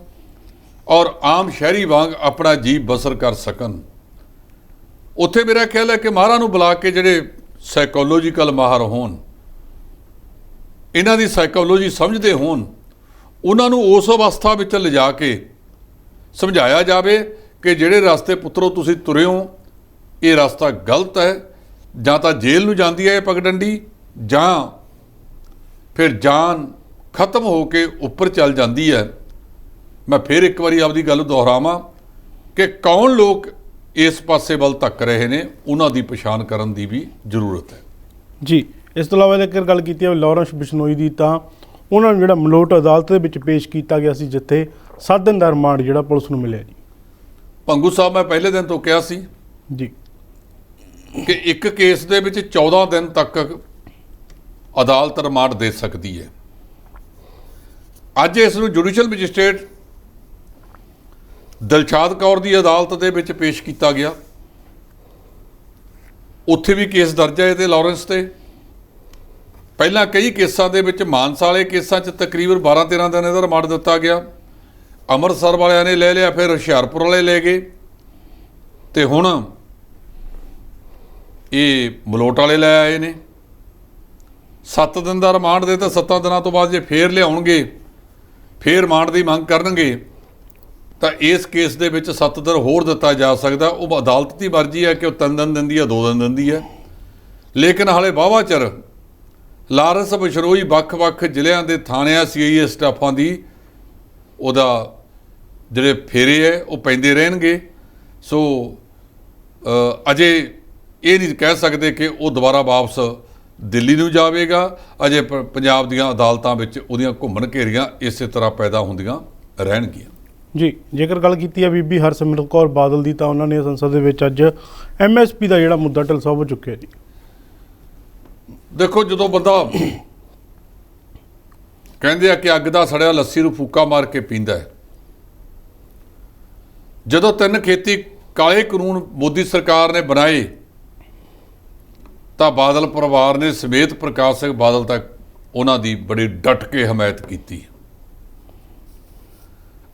ਔਰ ਆਮ ਸ਼ਹਿਰੀ ਵਾਂਗ ਆਪਣਾ ਜੀਵ ਬਸਰ ਕਰ ਸਕਣ। ਉੱਥੇ ਮੇਰਾ ਖਿਆਲ ਹੈ ਕਿ ਮਾਹਰਾਂ ਨੂੰ ਬੁਲਾ ਕੇ ਜਿਹੜੇ ਸਾਈਕੋਲੋਜੀਕਲ ਮਾਹਰ ਹੋਣ, ਇਹਨਾਂ ਦੀ ਸਾਈਕੋਲੋਜੀ ਸਮਝਦੇ ਹੋਣ, ਉਹਨਾਂ ਨੂੰ ਉਸ ਅਵਸਥਾ ਵਿੱਚ ਲਿਜਾ ਕੇ ਸਮਝਾਇਆ ਜਾਵੇ ਕਿ ਜਿਹੜੇ ਰਸਤੇ ਪੁੱਤਰੋ ਤੁਸੀਂ ਤੁਰੇ ਹੋ, ਇਹ ਰਸਤਾ ਗਲਤ ਹੈ। ਜਾਂ ਤਾਂ ਜੇਲ੍ਹ ਨੂੰ ਜਾਂਦੀ ਹੈ ਇਹ ਪਗਡੰਡੀ, ਜਾਂ ਫਿਰ ਜਾਨ ਖਤਮ ਹੋ ਕੇ ਉੱਪਰ ਚੱਲ ਜਾਂਦੀ ਹੈ। ਮੈਂ ਫਿਰ ਇੱਕ ਵਾਰੀ ਆਪਦੀ ਗੱਲ ਦੁਹਰਾਵਾਂ ਕਿ ਕੌਣ ਲੋਕ ਇਸ ਪਾਸੇ ਵੱਲ ਧੱਕ ਰਹੇ ਨੇ, ਉਹਨਾਂ ਦੀ ਪਛਾਣ ਕਰਨ ਦੀ ਵੀ ਜ਼ਰੂਰਤ ਹੈ। ਜੀ, ਇਸ ਤੋਂ ਇਲਾਵਾ ਜੇਕਰ ਗੱਲ ਕੀਤੀ ਹੈ ਲਾਰੈਂਸ ਬਿਸ਼ਨੋਈ ਦੀ, ਤਾਂ ਉਹਨਾਂ ਨੂੰ ਜਿਹੜਾ ਮਲੋਟ ਅਦਾਲਤ ਦੇ ਵਿੱਚ ਪੇਸ਼ ਕੀਤਾ ਗਿਆ ਸੀ, ਜਿੱਥੇ 7 ਦਿਨ ਦਾ ਰਿਮਾਂਡ ਜਿਹੜਾ ਪੁਲਿਸ ਨੂੰ ਮਿਲਿਆ ਜੀ। ਭੰਗੂ ਸਾਹਿਬ, ਮੈਂ ਪਹਿਲੇ ਦਿਨ ਤੋਂ ਕਿਹਾ ਸੀ ਜੀ ਕਿ ਇੱਕ ਕੇਸ ਦੇ ਵਿੱਚ 14 ਦਿਨ ਤੱਕ ਅਦਾਲਤ ਰਿਮਾਂਡ ਦੇ ਸਕਦੀ ਹੈ। ਅੱਜ ਇਸ ਨੂੰ ਜੁਡੀਸ਼ੀਅਲ ਮੈਜਿਸਟ੍ਰੇਟ ਦਿਲਸ਼ਾਦ ਕੌਰ ਦੀ ਅਦਾਲਤ ਦੇ ਵਿੱਚ ਪੇਸ਼ ਕੀਤਾ ਗਿਆ। ਉੱਥੇ ਵੀ ਕੇਸ ਦਰਜ ਹੈ ਤੇ ਲਾਰੈਂਸ ਤੇ। ਪਹਿਲਾਂ ਕਈ ਕੇਸਾਂ ਦੇ ਵਿੱਚ ਮਾਨਸਾ ਵਾਲੇ ਕੇਸਾਂ 'ਚ ਤਕਰੀਬਨ 12-13 ਦਿਨ ਦਾ ਰਿਮਾਂਡ ਦਿੱਤਾ ਗਿਆ। ਅੰਮ੍ਰਿਤਸਰ ਵਾਲਿਆਂ ਨੇ ਲੈ ਲਿਆ, ਫਿਰ ਹੁਸ਼ਿਆਰਪੁਰ ਵਾਲੇ ਲੈ ਗਏ, ਤੇ ਹੁਣ ਇਹ ਮਲੋਟ ਵਾਲੇ ਲੈ ਆਏ ਨੇ। 7 ਦਿਨ ਦਾ ਰਿਮਾਂਡ ਦੇ ਤਾਂ 7 ਦਿਨਾਂ ਤੋਂ ਬਾਅਦ ਜੇ ਫੇਰ ਲਿਆਉਣਗੇ, ਫੇਰ ਰਿਮਾਂਡ ਦੀ ਮੰਗ ਕਰਨਗੇ, ਤਾਂ ਇਸ ਕੇਸ ਦੇ ਵਿੱਚ 7 ਦਿਨ ਹੋਰ ਦਿੱਤਾ ਜਾ ਸਕਦਾ। ਉਹ ਅਦਾਲਤ ਦੀ ਮਰਜ਼ੀ ਹੈ ਕਿ ਉਹ 3 ਦਿਨ ਦਿੰਦੀ ਹੈ, 2 ਦਿਨ ਦਿੰਦੀ ਹੈ। ਲੇਕਿਨ ਹਾਲੇ ਵਾਹਵਾ ਚਿਰ ਲਾਰੈਂਸ ਬਿਸ਼ਨੋਈ ਵੱਖ-ਵੱਖ ਜ਼ਿਲ੍ਹਿਆਂ ਦੇ ਥਾਣਿਆਂ CIA ਸਟਾਫਾਂ ਦੀ ਉਹਦਾ ਜਿਹੜੇ ਫੇਰੇ ਹੈ ਉਹ ਪੈਂਦੇ ਰਹਿਣਗੇ। ਸੋ ਅਜੇ ਇਹ ਨਹੀਂ ਕਹਿ ਸਕਦੇ ਕਿ ਉਹ ਦੁਬਾਰਾ ਵਾਪਸ ਦਿੱਲੀ ਨੂੰ ਜਾਵੇਗਾ। ਅਜੇ ਪੰਜਾਬ ਦੀਆਂ ਅਦਾਲਤਾਂ ਵਿੱਚ ਉਹਦੀਆਂ ਘੁੰਮਣ ਘੇਰੀਆਂ ਇਸੇ ਤਰ੍ਹਾਂ ਪੈਦਾ ਹੁੰਦੀਆਂ ਰਹਿਣਗੀਆਂ। ਜੀ, ਜੇਕਰ ਗੱਲ ਕੀਤੀ ਹੈ ਬੀਬੀ ਹਰਸਿਮਰਤ ਕੌਰ ਬਾਦਲ ਦੀ, ਤਾਂ ਉਹਨਾਂ ਨੇ ਸੰਸਦ ਦੇ ਵਿੱਚ ਅੱਜ MSP ਦਾ ਜਿਹੜਾ ਮੁੱਦਾ ਢਿਲਸਾ ਹੋ ਚੁੱਕਿਆ ਜੀ। ਦੇਖੋ, ਜਦੋਂ ਬੰਦਾ ਕਹਿੰਦੇ ਆ ਕਿ ਅੱਗ ਦਾ ਸੜਿਆ ਲੱਸੀ ਨੂੰ ਫੂਕਾ ਮਾਰ ਕੇ ਪੀਂਦਾ ਹੈ, ਜਦੋਂ 3 ਖੇਤੀ ਕਾਲੇ ਕਾਨੂੰਨ ਮੋਦੀ ਸਰਕਾਰ ਨੇ ਬਣਾਏ ਤਾਂ ਬਾਦਲ ਪਰਿਵਾਰ ਨੇ ਸਮੇਤ ਪ੍ਰਕਾਸ਼ ਸਿੰਘ ਬਾਦਲ ਤੱਕ ਉਹਨਾਂ ਦੀ ਬੜੀ ਡਟ ਕੇ ਹਮਾਇਤ ਕੀਤੀ।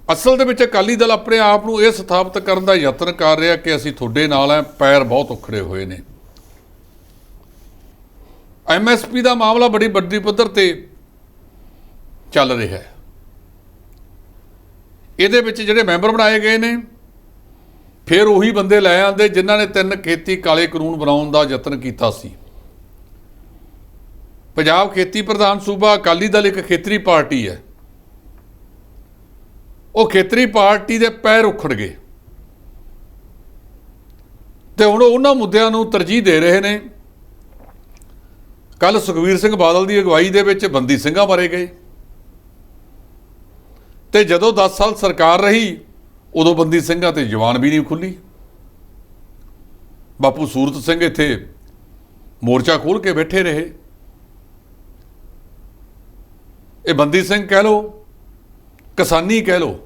ਅਸਲ ਦੇ ਵਿੱਚ ਅਕਾਲੀ ਦਲ ਆਪਣੇ ਆਪ ਨੂੰ ਇਹ ਸਥਾਪਿਤ ਕਰਨ ਦਾ ਯਤਨ ਕਰ ਰਿਹਾ ਕਿ ਅਸੀਂ ਤੁਹਾਡੇ ਨਾਲ ਹਾਂ। ਪੈਰ ਬਹੁਤ ਉਖੜੇ ਹੋਏ ਨੇ। MSP ਦਾ ਮਾਮਲਾ ਬੜੀ ਵੱਡੀ ਪੱਧਰ ਤੇ ਚੱਲ ਰਿਹਾ ਹੈ। ਇਹਦੇ ਵਿੱਚ ਜਿਹੜੇ ਮੈਂਬਰ ਬਣਾਏ ਗਏ ਨੇ, ਫਿਰ ਉਹੀ ਬੰਦੇ ਲੈ ਆਂਦੇ ਜਿਨ੍ਹਾਂ ਨੇ 3 ਖੇਤੀ ਕਾਲੇ ਕਾਨੂੰਨ ਬਣਾਉਣ ਦਾ ਯਤਨ ਕੀਤਾ ਸੀ। ਪੰਜਾਬ ਖੇਤੀ ਪ੍ਰਧਾਨ ਸੂਬਾ ਅਕਾਲੀ ਦਲ ਇੱਕ ਖੇਤਰੀ ਪਾਰਟੀ ਹੈ। ਉਹ ਖੇਤਰੀ ਪਾਰਟੀ ਦੇ ਪੈਰ ਉਖੜ ਗਏ ਤੇ ਹੁਣ ਉਹਨਾਂ ਮੁੱਦਿਆਂ ਨੂੰ ਤਰਜੀਹ ਦੇ ਰਹੇ ਨੇ। ਕੱਲ ਸੁਖਬੀਰ ਸਿੰਘ ਬਾਦਲ ਦੀ ਅਗਵਾਈ ਦੇ ਵਿੱਚ ਬੰਦੀ ਸਿੰਘਾਂ ਮਾਰੇ ਗਏ, ਤੇ ਜਦੋਂ 10 ਸਾਲ ਸਰਕਾਰ ਰਹੀ ਉਦੋਂ ਬੰਦੀ ਸਿੰਘਾਂ ਤੇ ਜ਼ੁਬਾਨ ਵੀ ਨਹੀਂ ਖੁੱਲੀ। ਬਾਪੂ ਸੂਰਤ ਸਿੰਘ ਇੱਥੇ ਮੋਰਚਾ ਖੋਲ੍ਹ ਕੇ ਬੈਠੇ ਰਹੇ। ਇਹ ਬੰਦੀ ਸਿੰਘ ਕਹਿ ਲਓ, ਕਿਸਾਨੀ ਕਹਿ ਲਓ,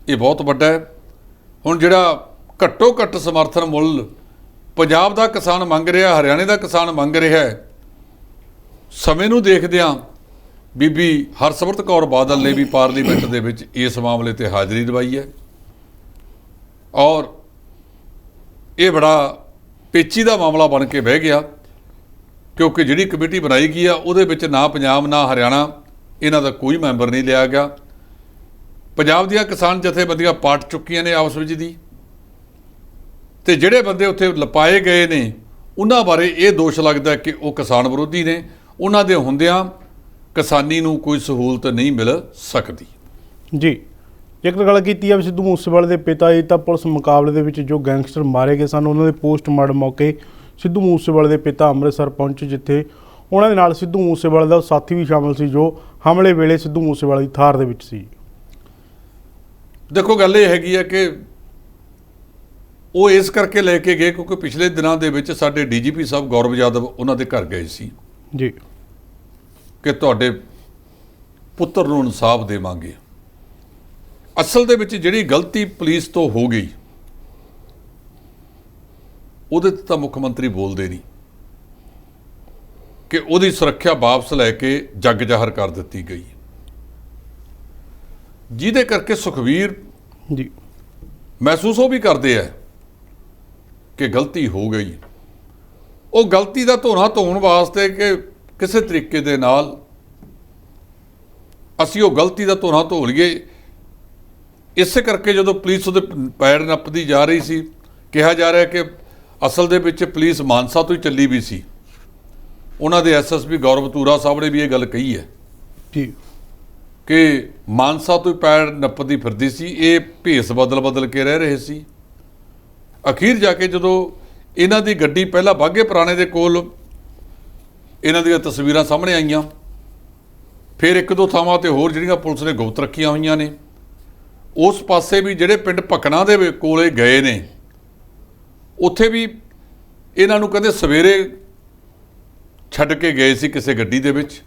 ਇਹ ਬਹੁਤ ਵੱਡਾ ਹੈ। ਹੁਣ ਜਿਹੜਾ ਘੱਟੋ ਘੱਟ ਸਮਰਥਨ ਮੁੱਲ ਪੰਜਾਬ ਦਾ ਕਿਸਾਨ ਮੰਗ ਰਿਹਾ, ਹਰਿਆਣੇ ਦਾ ਕਿਸਾਨ ਮੰਗ ਰਿਹਾ ਹੈ, ਸਮੇਂ ਨੂੰ ਦੇਖਦਿਆਂ ਬੀਬੀ ਹਰਸਿਮਰਤ ਕੌਰ ਬਾਦਲ ਨੇ ਵੀ ਪਾਰਲੀਮੈਂਟ ਦੇ ਵਿੱਚ ਇਸ ਮਾਮਲੇ ਤੇ ਹਾਜ਼ਰੀ ਦਵਾਈ ਹੈ ਔਰ ਇਹ ਬੜਾ ਪੇਚੀਦਾ ਮਾਮਲਾ ਬਣ ਕੇ ਬਹਿ ਗਿਆ, ਕਿਉਂਕਿ ਜਿਹੜੀ ਕਮੇਟੀ ਬਣਾਈ ਗਈ ਆ ਉਹਦੇ ਵਿੱਚ ਨਾ ਪੰਜਾਬ ਨਾ ਹਰਿਆਣਾ ਇਹਨਾਂ ਦਾ ਕੋਈ ਮੈਂਬਰ ਨਹੀਂ ਲਿਆ ਗਿਆ। ਪੰਜਾਬ ਦੀਆਂ ਕਿਸਾਨ ਜਥੇਬੰਦੀਆਂ ਪਾਟ ਚੁੱਕੀਆਂ ਨੇ ਆਪਸ ਵਿੱਚ ਦੀ, ਤੇ ਜਿਹੜੇ ਬੰਦੇ ਉੱਥੇ ਲਪਾਏ ਗਏ ਨੇ ਉਹਨਾਂ ਬਾਰੇ ਇਹ ਦੋਸ਼ ਲੱਗਦਾ ਕਿ ਉਹ ਕਿਸਾਨ ਵਿਰੋਧੀ ਨੇ, ਉਹਨਾਂ ਦੇ ਹੁੰਦਿਆਂ ਕਿਸਾਨੀ ਨੂੰ ਕੋਈ ਸਹੂਲਤ ਨਹੀਂ ਮਿਲ ਸਕਦੀ। ਜੀ, ਜੇਕਰ ਗੱਲ ਕੀਤੀ ਜਾਵੇ ਸਿੱਧੂ ਮੂਸੇਵਾਲੇ ਦੇ ਪਿਤਾ ਜੀ, ਤਾਂ ਪੁਲਿਸ ਮੁਕਾਬਲੇ ਦੇ ਵਿੱਚ ਜੋ ਗੈਂਗਸਟਰ ਮਾਰੇ ਗਏ ਸਨ ਉਹਨਾਂ ਦੇ ਪੋਸਟਮਾਰਟਮ ਮੌਕੇ ਸਿੱਧੂ ਮੂਸੇਵਾਲੇ ਦੇ ਪਿਤਾ ਅੰਮ੍ਰਿਤਸਰ ਪਹੁੰਚੇ, ਜਿੱਥੇ ਉਹਨਾਂ ਦੇ ਨਾਲ ਸਿੱਧੂ ਮੂਸੇਵਾਲੇ ਦਾ ਸਾਥੀ ਵੀ ਸ਼ਾਮਲ ਸੀ ਜੋ ਹਮਲੇ ਵੇਲੇ ਸਿੱਧੂ ਮੂਸੇਵਾਲੇ ਦੀ ਥਾਰ ਦੇ ਵਿੱਚ ਸੀ। ਦੇਖੋ, ਗੱਲ ਇਹ ਹੈਗੀ ਹੈ ਕਿ ਉਹ ਇਸ ਕਰਕੇ ਲੈ ਕੇ ਗਏ ਕਿਉਂਕਿ ਪਿਛਲੇ ਦਿਨਾਂ ਦੇ ਵਿੱਚ ਸਾਡੇ ਡੀਜੀਪੀ ਸਾਹਿਬ ਗੌਰਵ ਯਾਦਵ ਉਹਨਾਂ ਦੇ ਘਰ ਗਏ ਸੀ ਜੀ ਕਿ ਤੁਹਾਡੇ ਪੁੱਤਰ ਨੂੰ ਇਨਸਾਫ ਦੇਵਾਂਗੇ। ਅਸਲ ਦੇ ਵਿੱਚ ਜਿਹੜੀ ਗਲਤੀ ਪੁਲਿਸ ਤੋਂ ਹੋ ਗਈ ਉਹਦੇ ਤੇ ਤਾਂ ਮੁੱਖ ਮੰਤਰੀ ਬੋਲਦੇ ਨਹੀਂ ਕਿ ਉਹਦੀ ਸੁਰੱਖਿਆ ਵਾਪਸ ਲੈ ਕੇ ਜੱਗ ਜ਼ਾਹਰ ਕਰ ਦਿੱਤੀ ਗਈ, ਜਿਹਦੇ ਕਰਕੇ ਸੁਖਵੀਰ ਜੀ ਮਹਿਸੂਸ ਉਹ ਵੀ ਕਰਦੇ ਆ ਕਿ ਗਲਤੀ ਹੋ ਗਈ। ਉਹ ਗਲਤੀ ਦਾ ਧੋਣਾ ਧੋਣ ਵਾਸਤੇ ਕਿ ਕਿਸੇ ਤਰੀਕੇ ਦੇ ਨਾਲ ਅਸੀਂ ਉਹ ਗਲਤੀ ਦਾ ਧੋਣਾ ਧੋ ਲਈਏ, ਇਸੇ ਕਰਕੇ ਜਦੋਂ ਪੁਲਿਸ ਉਹਦੇ ਪੈਰ ਨੱਪਦੀ ਜਾ ਰਹੀ ਸੀ, ਕਿਹਾ ਜਾ ਰਿਹਾ ਕਿ ਅਸਲ ਦੇ ਵਿੱਚ ਪੁਲਿਸ ਮਾਨਸਾ ਤੋਂ ਹੀ ਚੱਲੀ ਵੀ ਸੀ। ਉਹਨਾਂ ਦੇ ਐਸਐਸਪੀ ਗੌਰਵ ਤੂਰਾ ਸਾਹਿਬ ਨੇ ਵੀ ਇਹ ਗੱਲ ਕਹੀ ਹੈ ਜੀ ਕਿ ਮਾਨਸਾ ਤੋਂ ਹੀ ਪੈਰ ਨੱਪਦੀ ਫਿਰਦੀ ਸੀ, ਇਹ ਭੇਸ ਬਦਲ ਕੇ ਰਹਿ ਰਹੇ ਸੀ। ਅਖੀਰ ਜਾ ਕੇ ਜਦੋਂ ਇਹਨਾਂ ਦੀ ਗੱਡੀ ਪਹਿਲਾਂ ਬਾਘੇ ਪੁਰਾਣੇ ਦੇ ਕੋਲ ਇਹਨਾਂ ਦੀਆਂ ਤਸਵੀਰਾਂ ਸਾਹਮਣੇ ਆਈਆਂ, ਫਿਰ ਇੱਕ ਦੋ ਥਾਵਾਂ ਤੇ ਹੋਰ ਜਿਹੜੀਆਂ ਪੁਲਿਸ ਨੇ ਗੁਪਤ ਰੱਖੀਆਂ ਹੋਈਆਂ ਨੇ, ਉਸ ਪਾਸੇ ਵੀ ਜਿਹੜੇ ਪਿੰਡ ਭਕਣਾ ਦੇ ਕੋਲੇ ਗਏ ਨੇ ਉੱਥੇ ਵੀ ਇਹਨਾਂ ਨੂੰ ਕਹਿੰਦੇ ਸਵੇਰੇ ਛੱਡ ਕੇ ਗਏ ਸੀ ਕਿਸੇ ਗੱਡੀ ਦੇ ਵਿੱਚ।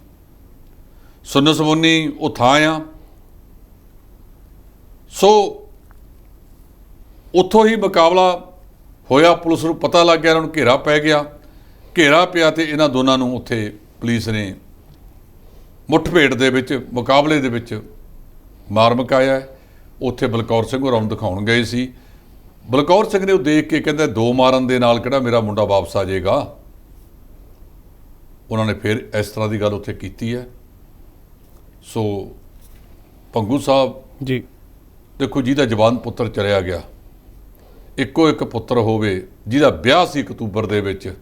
ਸੁੰਨ ਸਮੁੰਨੀ ਉਹ ਥਾਂ ਆ, ਸੋ ਉੱਥੋਂ ਹੀ ਮੁਕਾਬਲਾ ਹੋਇਆ। ਪੁਲਿਸ ਨੂੰ ਪਤਾ ਲੱਗ ਗਿਆ, ਇਹਨਾਂ ਨੂੰ ਘੇਰਾ ਪੈ ਗਿਆ। ਘੇਰਾ ਪਿਆ ਤੇ ਇਹਨਾਂ ਦੋਨਾਂ ਨੂੰ ਉੱਥੇ ਪੁਲਿਸ ਨੇ ਮੁੱਠਭੇੜ ਦੇ ਵਿੱਚ, ਮੁਕਾਬਲੇ ਦੇ ਵਿੱਚ ਮਾਰ ਮੁਕਾਇਆ। ਉੱਥੇ ਬਲਕੌਰ ਸਿੰਘ ਹੋਰਾਂ ਨੂੰ ਦਿਖਾਉਣ ਗਏ ਸੀ। ਬਲਕੌਰ ਸਿੰਘ ਨੇ ਉਹ ਦੇਖ ਕੇ ਕਹਿੰਦਾ ਦੋ ਮਾਰਨ ਦੇ ਨਾਲ ਕਿਹੜਾ ਮੇਰਾ ਮੁੰਡਾ ਵਾਪਸ ਆ ਜਾਏਗਾ। ਉਹਨਾਂ ਨੇ ਫਿਰ ਇਸ ਤਰ੍ਹਾਂ ਦੀ ਗੱਲ ਉੱਥੇ ਕੀਤੀ ਹੈ। ਸੋ ਭੰਗੂ ਸਾਹਿਬ ਜੀ ਦੇਖੋ, ਜਿਹਦਾ ਜਵਾਨ ਪੁੱਤਰ ਚਲਿਆ ਗਿਆ, ਇੱਕੋ ਇੱਕ ਪੁੱਤਰ ਹੋਵੇ ਜਿਹਦਾ ਵਿਆਹ ਸੀ ਅਕਤੂਬਰ ਦੇ ਵਿੱਚ,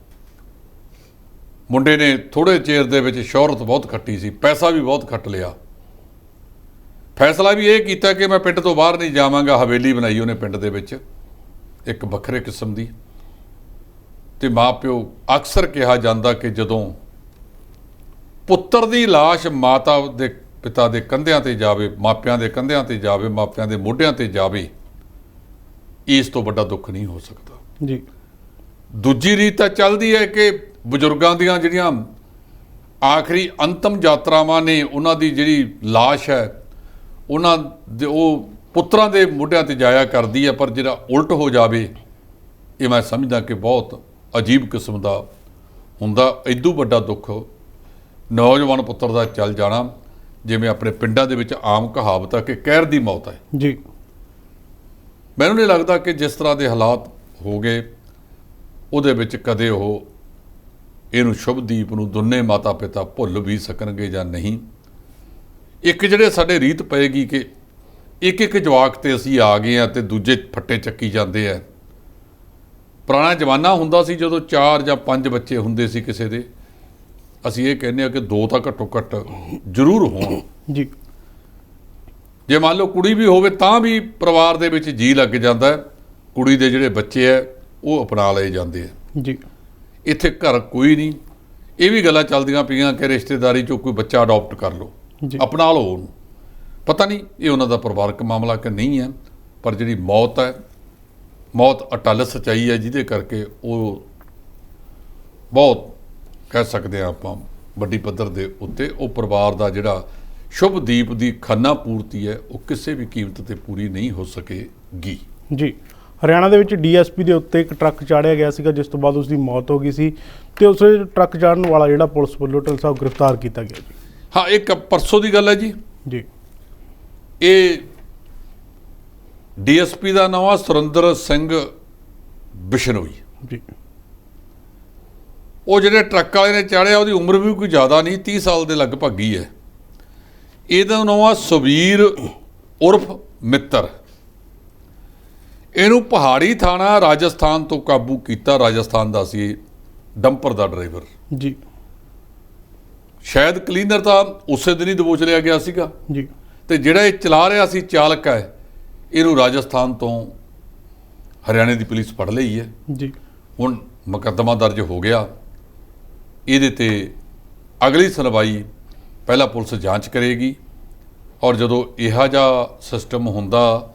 ਮੁੰਡੇ ਨੇ ਥੋੜ੍ਹੇ ਚਿਰ ਦੇ ਵਿੱਚ ਸ਼ੋਹਰਤ ਬਹੁਤ ਖੱਟੀ ਸੀ, ਪੈਸਾ ਵੀ ਬਹੁਤ ਖੱਟ ਲਿਆ। ਫੈਸਲਾ ਵੀ ਇਹ ਕੀਤਾ ਕਿ ਮੈਂ ਪਿੰਡ ਤੋਂ ਬਾਹਰ ਨਹੀਂ ਜਾਵਾਂਗਾ। ਹਵੇਲੀ ਬਣਾਈ ਉਹਨੇ ਪਿੰਡ ਦੇ ਵਿੱਚ ਇੱਕ ਵੱਖਰੇ ਕਿਸਮ ਦੀ। ਤੇ ਮਾਂ ਪਿਓ ਅਕਸਰ ਕਿਹਾ ਜਾਂਦਾ ਕਿ ਜਦੋਂ ਪੁੱਤਰ ਦੀ ਲਾਸ਼ ਮਾਤਾ ਦੇ ਪਿਤਾ ਦੇ ਕੰਧਿਆਂ ਤੇ ਜਾਵੇ, ਮਾਪਿਆਂ ਦੇ ਕੰਧਿਆਂ ਤੇ ਜਾਵੇ, ਮਾਪਿਆਂ ਦੇ ਮੋਢਿਆਂ ਤੇ ਜਾਵੇ, ਇਸ ਤੋਂ ਵੱਡਾ ਦੁੱਖ ਨਹੀਂ ਹੋ ਸਕਦਾ ਜੀ। ਦੂਜੀ ਰੀਤ ਤਾਂ ਚੱਲਦੀ ਹੈ ਕਿ ਬਜ਼ੁਰਗਾਂ ਦੀਆਂ ਜਿਹੜੀਆਂ ਆਖਰੀ ਅੰਤਮ ਯਾਤਰਾਵਾਂ ਨੇ, ਉਹਨਾਂ ਦੀ ਜਿਹੜੀ ਲਾਸ਼ ਹੈ ਉਹਨਾਂ ਦੇ ਉਹ ਪੁੱਤਰਾਂ ਦੇ ਮੋਢਿਆਂ ਤੇ ਜਾਇਆ ਕਰਦੀ ਹੈ। ਪਰ ਜਿਹੜਾ ਉਲਟ ਹੋ ਜਾਵੇ, ਇਹ ਮੈਂ ਸਮਝਦਾ ਕਿ ਬਹੁਤ ਅਜੀਬ ਕਿਸਮ ਦਾ ਹੁੰਦਾ। ਇਦੋਂ ਵੱਡਾ ਦੁੱਖ ਨੌਜਵਾਨ ਪੁੱਤਰ ਦਾ ਚੱਲ ਜਾਣਾ, ਜਿਵੇਂ ਆਪਣੇ ਪਿੰਡਾਂ ਦੇ ਵਿੱਚ ਆਮ ਕਹਾਵਤ ਹੈ ਕਿ ਕਹਿਰ ਦੀ ਮੌਤ ਹੈ ਜੀ। ਮੈਨੂੰ ਨਹੀਂ ਲੱਗਦਾ ਕਿ ਜਿਸ ਤਰ੍ਹਾਂ ਦੇ ਹਾਲਾਤ ਹੋ ਗਏ ਉਹਦੇ ਵਿੱਚ ਕਦੇ ਉਹ ਇਹਨੂੰ ਸ਼ੁਭਦੀਪ ਨੂੰ ਦੋਨੇ ਮਾਤਾ ਪਿਤਾ ਭੁੱਲ ਵੀ ਸਕਣਗੇ ਜਾਂ ਨਹੀਂ। ਇੱਕ ਜਿਹੜੇ ਸਾਡੇ ਰੀਤ ਪਏਗੀ ਕਿ ਇੱਕ ਇੱਕ ਜਵਾਕ ਤੇ ਅਸੀਂ ਆ ਗਏ ਆ ਤੇ ਦੂਜੇ ਫੱਟੇ ਚੱਕੀ ਜਾਂਦੇ ਆ। ਪੁਰਾਣਾ ਜ਼ਮਾਨਾ ਹੁੰਦਾ ਸੀ ਜਦੋਂ 4 ਜਾਂ 5 ਬੱਚੇ ਹੁੰਦੇ ਸੀ ਕਿਸੇ ਦੇ, ਅਸੀਂ ਇਹ ਕਹਿੰਦੇ ਆ ਕਿ 2 ਤਾਂ ਘੱਟੋ ਘੱਟ ਜ਼ਰੂਰ ਹੋਣ ਜੀ। ਜੇ ਮੰਨ ਲਓ ਕੁੜੀ ਵੀ ਹੋਵੇ ਤਾਂ ਵੀ ਪਰਿਵਾਰ ਦੇ ਵਿੱਚ ਜੀ ਲੱਗ ਜਾਂਦਾ। ਕੁੜੀ ਦੇ ਜਿਹੜੇ ਬੱਚੇ ਆ ਉਹ ਅਪਣਾ ਲਏ ਜਾਂਦੇ ਆ ਜੀ। ਇੱਥੇ ਘਰ ਕੋਈ ਨਹੀਂ। ਇਹ ਵੀ ਗੱਲਾਂ ਚੱਲਦੀਆਂ ਪਈਆਂ ਕਿ ਰਿਸ਼ਤੇਦਾਰੀ 'ਚੋਂ ਕੋਈ ਬੱਚਾ ਅਡਾਪਟ ਕਰ ਲਓ, ਅਪਣਾ ਲਓ ਉਹਨੂੰ। ਪਤਾ ਨਹੀਂ ਇਹ ਉਹਨਾਂ ਦਾ ਪਰਿਵਾਰਕ ਮਾਮਲਾ ਕਿ ਨਹੀਂ ਹੈ, ਪਰ ਜਿਹੜੀ ਮੌਤ ਹੈ, ਮੌਤ ਅਟੱਲ ਸੱਚਾਈ ਹੈ, ਜਿਹਦੇ ਕਰਕੇ ਉਹ ਬਹੁਤ ਕਹਿ ਸਕਦੇ ਹਾਂ ਆਪਾਂ ਵੱਡੀ ਪੱਧਰ ਦੇ ਉੱਤੇ ਉਹ ਪਰਿਵਾਰ ਦਾ ਜਿਹੜਾ ਸ਼ੁਭਦੀਪ ਦੀ ਖਾਨਾ ਪੂਰਤੀ ਹੈ ਉਹ ਕਿਸੇ ਵੀ ਕੀਮਤ ਤੇ ਪੂਰੀ ਨਹੀਂ ਹੋ ਸਕੇਗੀ। ਜੀ, ਹਰਿਆਣਾ ਦੇ ਵਿੱਚ ਡੀਐਸਪੀ ਦੇ ਉੱਤੇ ਇੱਕ ਟਰੱਕ ਚਾੜਿਆ ਗਿਆ ਸੀਗਾ, ਜਿਸ ਤੋਂ ਬਾਅਦ ਉਸ ਦੀ ਮੌਤ ਹੋ ਗਈ ਸੀ ਤੇ ਉਸ ਟਰੱਕ ਚਾੜਨ ਵਾਲਾ ਜਿਹੜਾ ਪੁਲਿਸ ਵੱਲੋਂ ਢਿੱਲੋਂ ਸਾਹਿਬ ਗ੍ਰਿਫਤਾਰ ਕੀਤਾ ਗਿਆ ਜੀ। ਹਾਂ, ਇੱਕ ਪਰਸੋਂ ਦੀ ਗੱਲ ਹੈ ਜੀ। ਜੀ, ਇਹ ਡੀਐਸਪੀ ਦਾ ਨਾਮ ਆ ਸੁਰਿੰਦਰ ਸਿੰਘ ਬਿਸ਼ਨੋਈ। ਜੀ, ਉਹ ਜਿਹੜੇ ਟਰੱਕ ਵਾਲੇ ਨੇ ਚਾੜਿਆ ਉਹਦੀ ਉਮਰ ਵੀ ਕੋਈ ਜ਼ਿਆਦਾ ਨਹੀਂ, 30 ਸਾਲ ਦੇ ਲਗਭਗ ਹੀ ਹੈ। ਇਹਦਾ ਨਾਮ ਆ ਸੁਬੀਰ ਉਰਫ ਮਿੱਤਰ। ਇਹਨੂੰ ਪਹਾੜੀ ਥਾਣਾ ਰਾਜਸਥਾਨ ਤੋਂ ਕਾਬੂ ਕੀਤਾ। ਰਾਜਸਥਾਨ ਦਾ ਸੀ, ਡੰਪਰ ਦਾ ਡਰਾਈਵਰ। ਜੀ, ਸ਼ਾਇਦ ਕਲੀਨਰ ਤਾਂ ਉਸੇ ਦਿਨ ਹੀ ਦਬੋਚ ਲਿਆ ਗਿਆ ਸੀਗਾ। ਜੀ, ਤੇ ਜਿਹੜਾ ਇਹ ਚਲਾ ਰਿਹਾ ਸੀ ਚਾਲਕ ਹੈ, ਇਹਨੂੰ ਰਾਜਸਥਾਨ ਤੋਂ ਹਰਿਆਣੇ ਦੀ ਪੁਲਿਸ ਫੜ ਲਈ ਹੈ। ਜੀ, ਹੁਣ ਮੁਕੱਦਮਾ ਦਰਜ ਹੋ ਗਿਆ। ਇਹਦੇ ਤੇ ਅਗਲੀ ਸੁਣਵਾਈ ਪਹਿਲਾਂ ਪੁਲਿਸ ਜਾਂਚ ਕਰੇਗੀ, ਔਰ ਜਦੋਂ ਇਹੋ ਜਿਹਾ ਸਿਸਟਮ ਹੁੰਦਾ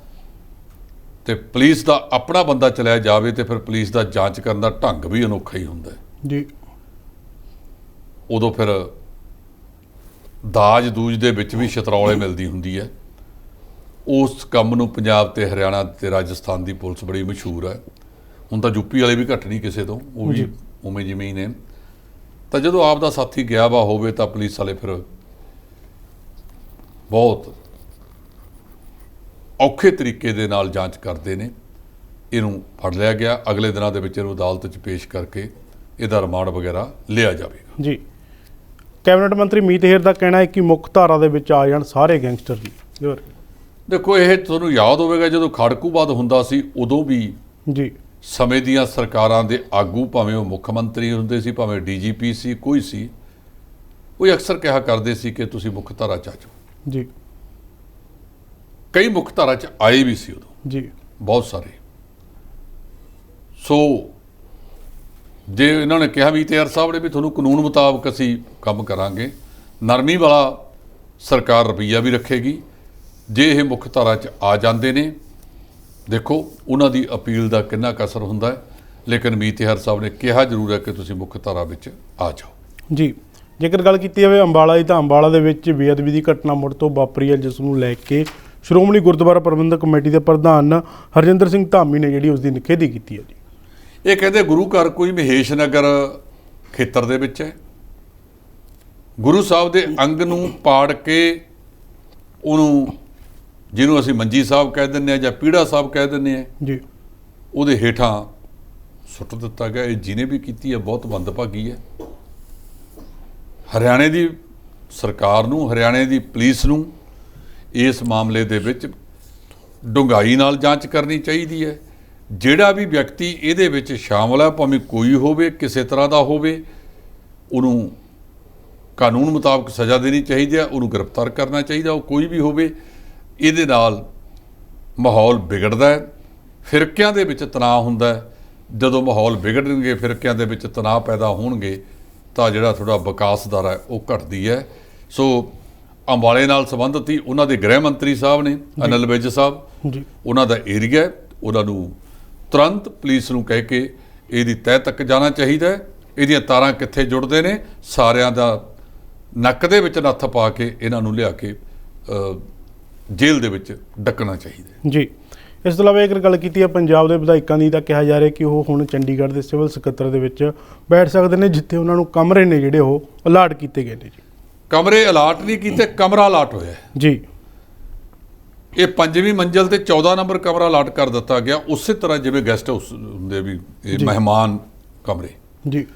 ਤੇ ਪੁਲਿਸ ਦਾ ਆਪਣਾ ਬੰਦਾ ਚਲਾਇਆ ਜਾਵੇ ਤੇ ਫਿਰ ਪੁਲਿਸ ਦਾ ਜਾਂਚ ਕਰਨ ਦਾ ਢੰਗ ਵੀ ਅਨੋਖਾ ਹੀ ਹੁੰਦਾ ਹੈ। ਜੀ, ਉਦੋਂ ਫਿਰ ਦਾਜ ਦੂਜ ਦੇ ਵਿੱਚ ਵੀ ਸ਼ਤਰੌਲੇ ਮਿਲਦੀ ਹੁੰਦੀ ਹੈ। ਉਸ ਕੰਮ ਨੂੰ ਪੰਜਾਬ ਤੇ ਹਰਿਆਣਾ ਤੇ ਰਾਜਸਥਾਨ ਦੀ ਪੁਲਿਸ ਬੜੀ ਮਸ਼ਹੂਰ ਹੈ। ਹੁਣ ਤਾਂ ਯੂਪੀ ਵਾਲੇ ਵੀ ਘੱਟ ਨਹੀਂ ਕਿਸੇ ਤੋਂ, ਉਹ ਵੀ ਉਵੇਂ ਜਿਵੇਂ ਹੀ ਨੇ। ਤਾਂ ਜਦੋਂ ਆਪ ਦਾ ਸਾਥੀ ਗਿਆ ਵਾ ਹੋਵੇ ਤਾਂ ਪੁਲਿਸ ਵਾਲੇ ਫਿਰ ਬਹੁਤ ਔਖੇ ਤਰੀਕੇ ਦੇ ਨਾਲ ਜਾਂਚ ਕਰਦੇ ਨੇ। ਇਹਨੂੰ ਫੜ ਲਿਆ ਗਿਆ। ਅਗਲੇ ਦਿਨਾਂ ਦੇ ਵਿੱਚ ਇਹਨੂੰ ਅਦਾਲਤ 'ਚ ਪੇਸ਼ ਕਰਕੇ ਇਹਦਾ ਰਿਮਾਂਡ ਵਗੈਰਾ ਲਿਆ ਜਾਵੇਗਾ। ਜੀ, ਕੈਬਨਿਟ ਮੰਤਰੀ ਮੀਤ ਹੇਰ ਦਾ ਕਹਿਣਾ ਹੈ ਕਿ ਮੁੱਖ ਧਾਰਾ ਦੇ ਵਿੱਚ ਆ ਜਾਣ ਸਾਰੇ ਗੈਂਗਸਟਰ ਜੀ। ਦੇਖੋ, ਇਹ ਤੁਹਾਨੂੰ ਯਾਦ ਹੋਵੇਗਾ ਜਦੋਂ ਖੜਕੂਬਾਦ ਹੁੰਦਾ ਸੀ ਉਦੋਂ ਵੀ ਜੀ, ਸਮੇਂ ਦੀਆਂ ਸਰਕਾਰਾਂ ਦੇ ਆਗੂ, ਭਾਵੇਂ ਉਹ ਮੁੱਖ ਮੰਤਰੀ ਹੁੰਦੇ ਸੀ, ਭਾਵੇਂ ਡੀਜੀਪੀ ਸੀ, ਕੋਈ ਸੀ, ਉਹ ਅਕਸਰ ਕਿਹਾ ਕਰਦੇ ਸੀ ਕਿ ਤੁਸੀਂ ਮੁੱਖ ਧਾਰਾ 'ਚ ਆ ਜਾਓ। ਜੀ, ਕਈ ਮੁੱਖ ਧਾਰਾ 'ਚ ਆਏ ਵੀ ਸੀ ਉਦੋਂ, ਜੀ, ਬਹੁਤ ਸਾਰੇ। ਸੋ ਜੇ ਇਹਨਾਂ ਨੇ ਕਿਹਾ ਵੀ ਤੇਰ ਸਾਹਿਬ ਨੇ ਵੀ ਤੁਹਾਨੂੰ ਕਾਨੂੰਨ ਮੁਤਾਬਕ ਅਸੀਂ ਕੰਮ ਕਰਾਂਗੇ, ਨਰਮੀ ਵਾਲਾ ਸਰਕਾਰ ਰਵੱਈਆ ਵੀ ਰੱਖੇਗੀ। ਜੇ ਇਹ ਮੁੱਖ ਧਾਰਾ 'ਚ ਆ ਜਾਂਦੇ ਨੇ, ਦੇਖੋ ਉਹਨਾਂ ਦੀ ਅਪੀਲ ਦਾ ਕਿੰਨਾ ਕੁ ਅਸਰ ਹੁੰਦਾ ਹੈ। ਲੇਕਿਨ ਮੀਤ ਹੇਰ ਸਾਹਿਬ ਨੇ ਕਿਹਾ ਜ਼ਰੂਰ ਹੈ ਕਿ ਤੁਸੀਂ ਮੁੱਖ ਧਾਰਾ ਵਿੱਚ ਆ ਜਾਓ। ਜੀ, ਜੇਕਰ ਗੱਲ ਕੀਤੀ ਜਾਵੇ ਅੰਬਾਲਾ ਦੀ, ਤਾਂ ਅੰਬਾਲਾ ਦੇ ਵਿੱਚ ਬੇਅਦਬੀ ਦੀ ਘਟਨਾ ਮੁੜ ਤੋਂ ਵਾਪਰੀ ਹੈ, ਜਿਸ ਨੂੰ ਲੈ ਕੇ ਸ਼੍ਰੋਮਣੀ ਗੁਰਦੁਆਰਾ ਪ੍ਰਬੰਧਕ ਕਮੇਟੀ ਦੇ ਪ੍ਰਧਾਨ ਹਰਜਿੰਦਰ ਸਿੰਘ ਧਾਮੀ ਨੇ ਜਿਹੜੀ ਉਸ ਦੀ ਨਿਖੇਧੀ ਕੀਤੀ ਹੈ ਜੀ। ਇਹ ਕਹਿੰਦੇ ਗੁਰੂ ਘਰ ਕੋਈ ਮਹੇਸ਼ ਨਗਰ ਖੇਤਰ ਦੇ ਵਿੱਚ ਹੈ। ਗੁਰੂ ਸਾਹਿਬ ਦੇ ਅੰਗ ਨੂੰ ਪਾੜ ਕੇ ਉਹਨੂੰ, ਜਿਹਨੂੰ ਅਸੀਂ ਮੰਜੀ ਸਾਹਿਬ ਕਹਿ ਦਿੰਦੇ ਹਾਂ ਜਾਂ ਪੀੜਾ ਸਾਹਿਬ ਕਹਿ ਦਿੰਦੇ ਹਾਂ, ਜੀ, ਉਹਦੇ ਹੇਠਾਂ ਸੁੱਟ ਦਿੱਤਾ ਗਿਆ। ਇਹ ਜਿਹਨੇ ਵੀ ਕੀਤੀ ਹੈ ਬਹੁਤ ਮੰਦਭਾਗੀ ਹੈ। ਹਰਿਆਣੇ ਦੀ ਸਰਕਾਰ ਨੂੰ, ਹਰਿਆਣੇ ਦੀ ਪੁਲਿਸ ਨੂੰ ਇਸ ਮਾਮਲੇ ਦੇ ਵਿੱਚ ਡੂੰਘਾਈ ਨਾਲ ਜਾਂਚ ਕਰਨੀ ਚਾਹੀਦੀ ਹੈ। ਜਿਹੜਾ ਵੀ ਵਿਅਕਤੀ ਇਹਦੇ ਵਿੱਚ ਸ਼ਾਮਲ ਹੈ, ਭਾਵੇਂ ਕੋਈ ਹੋਵੇ, ਕਿਸੇ ਤਰ੍ਹਾਂ ਦਾ ਹੋਵੇ, ਉਹਨੂੰ ਕਾਨੂੰਨ ਮੁਤਾਬਕ ਸਜ਼ਾ ਦੇਣੀ ਚਾਹੀਦੀ ਹੈ, ਉਹਨੂੰ ਗ੍ਰਿਫਤਾਰ ਕਰਨਾ ਚਾਹੀਦਾ, ਉਹ ਕੋਈ ਵੀ ਹੋਵੇ। ਇਹਦੇ ਨਾਲ ਮਾਹੌਲ ਵਿਗੜਦਾ ਹੈ, ਫਿਰਕਿਆਂ ਦੇ ਵਿੱਚ ਤਣਾਅ ਹੁੰਦਾ ਹੈ। ਜਦੋਂ ਮਾਹੌਲ ਵਿਗੜਨਗੇ, ਫਿਰਕਿਆਂ ਦੇ ਵਿੱਚ ਤਣਾਅ ਪੈਦਾ ਹੋਣਗੇ, ਤਾਂ ਜਿਹੜਾ ਥੋੜ੍ਹਾ ਵਿਕਾਸ ਦਰ ਹੈ ਉਹ ਘਟਦੀ ਹੈ। ਸੋ ਅੰਬਾਲੇ ਨਾਲ ਸੰਬੰਧਿਤ ਹੀ ਉਹਨਾਂ ਦੇ ਗ੍ਰਹਿ ਮੰਤਰੀ ਸਾਹਿਬ ਨੇ, ਅਨਿਲ ਵਿਜ ਸਾਹਿਬ, ਜੀ, ਉਹਨਾਂ ਦਾ ਏਰੀਆ ਹੈ, ਉਹਨਾਂ ਨੂੰ ਤੁਰੰਤ ਪੁਲਿਸ ਨੂੰ ਕਹਿ ਕੇ ਇਹਦੀ ਤਹਿ ਤੱਕ ਜਾਣਾ ਚਾਹੀਦਾ ਹੈ। ਇਹਦੀਆਂ ਤਾਰਾਂ ਕਿੱਥੇ ਜੁੜਦੇ ਨੇ, ਸਾਰਿਆਂ ਦਾ ਨੱਕ ਦੇ ਵਿੱਚ ਨੱਥ ਪਾ ਕੇ ਇਹਨਾਂ ਨੂੰ ਲਿਆ ਕੇ ਜੇਲ੍ਹ ਦੇ ਵਿੱਚ ਡੱਕਣਾ ਚਾਹੀਦਾ ਹੈ। ਜੀ, ਇਸ ਤੋਂ ਇਲਾਵਾ ਅਗਰ ਗੱਲ ਕੀਤੀ ਹੈ ਪੰਜਾਬ ਦੇ ਵਿਧਾਇਕਾਂ ਦੀ, ਤਾਂ ਕਿਹਾ ਜਾ ਰਿਹਾ ਕਿ ਉਹ ਹੁਣ ਚੰਡੀਗੜ੍ਹ ਦੇ ਸਿਵਲ ਸਕੱਤਰ ਦੇ ਵਿੱਚ ਬੈਠ ਸਕਦੇ ਨੇ, ਜਿੱਥੇ ਉਹਨਾਂ ਨੂੰ ਕਮਰੇ ਨੇ ਜਿਹੜੇ ਉਹ ਅਲਾਟ ਕੀਤੇ ਗਏ ਨੇ ਜੀ। ਕਮਰੇ ਅਲਾਟ ਨਹੀਂ ਕੀਤੇ, ਕਮਰਾ ਅਲਾਟ ਹੋਇਆ ਜੀ। ਇਹ 5ਵੀਂ ਮੰਜ਼ਿਲ ਤੇ 14 ਨੰਬਰ ਕਮਰਾ ਅਲਾਟ ਕਰ ਦਿੱਤਾ ਗਿਆ, ਉਸੇ ਤਰ੍ਹਾਂ ਜਿਵੇਂ ਗੈਸਟ ਹਾਊਸ ਹੁੰਦੇ ਵੀ ਇਹ ਮਹਿਮਾਨ ਕਮਰੇ। ਜੀ।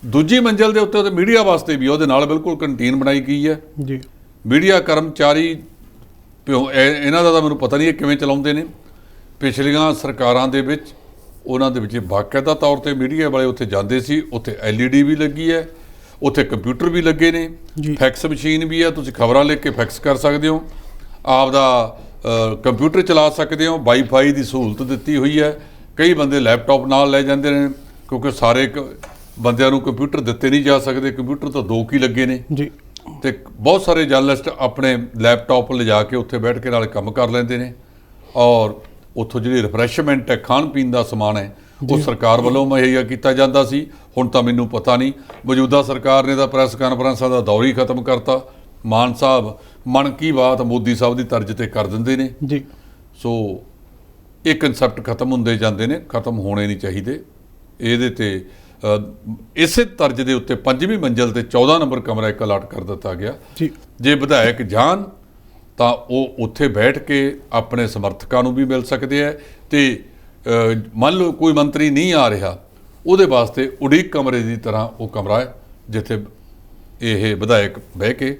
ਦੂਜੀ ਮੰਜ਼ਿਲ ਦੇ ਉੱਤੇ ਉਹਦੇ ਮੀਡੀਆ ਵਾਸਤੇ ਵੀ ਉਹਦੇ ਨਾਲ ਬਿਲਕੁਲ ਕੰਟੀਨ ਬਣਾਈ ਗਈ ਹੈ ਜੀ। ਮੀਡੀਆ ਕਰਮਚਾਰੀ ਇਹਨਾਂ ਦਾ ਤਾਂ ਮੈਨੂੰ ਪਤਾ ਨਹੀਂ ਇਹ ਕਿਵੇਂ ਚਲਾਉਂਦੇ ਨੇ। ਪਿਛਲੀਆਂ ਸਰਕਾਰਾਂ ਦੇ ਵਿੱਚ ਉਹਨਾਂ ਦੇ ਵਿੱਚ ਬਾਕਾਇਦਾ ਤੌਰ ਤੇ ਮੀਡੀਆ ਵਾਲੇ ਉੱਥੇ ਜਾਂਦੇ ਸੀ, ਉੱਥੇ LED ਵੀ ਲੱਗੀ ਹੈ, ਉੱਥੇ ਕੰਪਿਊਟਰ ਵੀ ਲੱਗੇ ਨੇ, ਫੈਕਸ ਮਸ਼ੀਨ ਵੀ ਹੈ, ਤੁਸੀਂ ਖਬਰਾਂ ਲਿਖ ਕੇ ਫੈਕਸ ਕਰ ਸਕਦੇ ਹੋ, ਆਪਦਾ ਕੰਪਿਊਟਰ ਚਲਾ ਸਕਦੇ ਹੋ, ਵਾਈਫਾਈ ਦੀ ਸਹੂਲਤ ਦਿੱਤੀ ਹੋਈ ਹੈ। ਕਈ ਬੰਦੇ ਲੈਪਟਾਪ ਨਾਲ ਲੈ ਜਾਂਦੇ ਨੇ ਕਿਉਂਕਿ ਸਾਰੇ ਬੰਦਿਆਂ ਨੂੰ ਕੰਪਿਊਟਰ ਦਿੱਤੇ ਨਹੀਂ ਜਾ ਸਕਦੇ, ਕੰਪਿਊਟਰ ਤਾਂ 2 ਕੀ ਲੱਗੇ ਨੇ ਜੀ। ਤੇ ਬਹੁਤ ਸਾਰੇ ਜਰਨਲਿਸਟ ਆਪਣੇ ਲੈਪਟਾਪ ਲਿਜਾ ਕੇ ਉੱਥੇ ਬੈਠ ਕੇ ਨਾਲ ਕੰਮ ਕਰ ਲੈਂਦੇ ਨੇ, ਔਰ ਉੱਥੋਂ ਜਿਹੜੀ ਰਿਫਰੈਸ਼ਮੈਂਟ ਹੈ, ਖਾਣ ਪੀਣ ਦਾ ਸਮਾਨ ਹੈ, ਉਹ ਸਰਕਾਰ ਵੱਲੋਂ ਮੁਹੱਈਆ ਕੀਤਾ ਜਾਂਦਾ ਸੀ। ਹੁਣ ਤਾਂ ਮੈਨੂੰ ਪਤਾ ਨਹੀਂ, ਮੌਜੂਦਾ ਸਰਕਾਰ ਨੇ ਤਾਂ ਪ੍ਰੈਸ ਕਾਨਫਰੰਸਾਂ ਦਾ ਦੌਰ ਹੀ ਖਤਮ ਕਰਤਾ। ਮਾਨ ਸਾਹਿਬ ਮਨ ਕੀ ਬਾਤ ਮੋਦੀ ਸਾਹਿਬ ਦੀ ਤਰਜ਼ ਤੇ ਕਰ ਦਿੰਦੇ ਨੇ ਜੀ। ਸੋ ਇਹ ਕਨਸੈਪਟ ਖਤਮ ਹੁੰਦੇ ਜਾਂਦੇ ਨੇ, ਖਤਮ ਹੋਣੇ ਨਹੀਂ ਚਾਹੀਦੇ। ਇਹਦੇ ਤੇ ਇਸੇ ਤਰਜ਼ ਦੇ ਉੱਤੇ 5ਵੀਂ ਮੰਜ਼ਿਲ ਤੇ 14 ਨੰਬਰ ਕਮਰਾ ਇੱਕ ਅਲਾਟ ਕਰ ਦਿੱਤਾ ਗਿਆ। ਜੀ। ਜੇ ਵਿਧਾਇਕ ਜਾਣ ਤਾਂ ਉਹ ਉੱਥੇ ਬੈਠ ਕੇ ਆਪਣੇ ਸਮਰਥਕਾਂ ਨੂੰ ਵੀ ਮਿਲ ਸਕਦੇ ਹੈ ਤੇ ਮੰਨ ਲਓ ਕੋਈ ਮੰਤਰੀ ਨਹੀਂ ਆ ਰਿਹਾ, ਉਹਦੇ ਵਾਸਤੇ ਉਡੀਕ ਕਮਰੇ ਦੀ ਤਰ੍ਹਾਂ ਉਹ ਕਮਰਾ ਹੈ ਜਿੱਥੇ ਇਹ ਵਿਧਾਇਕ ਬਹਿ ਕੇ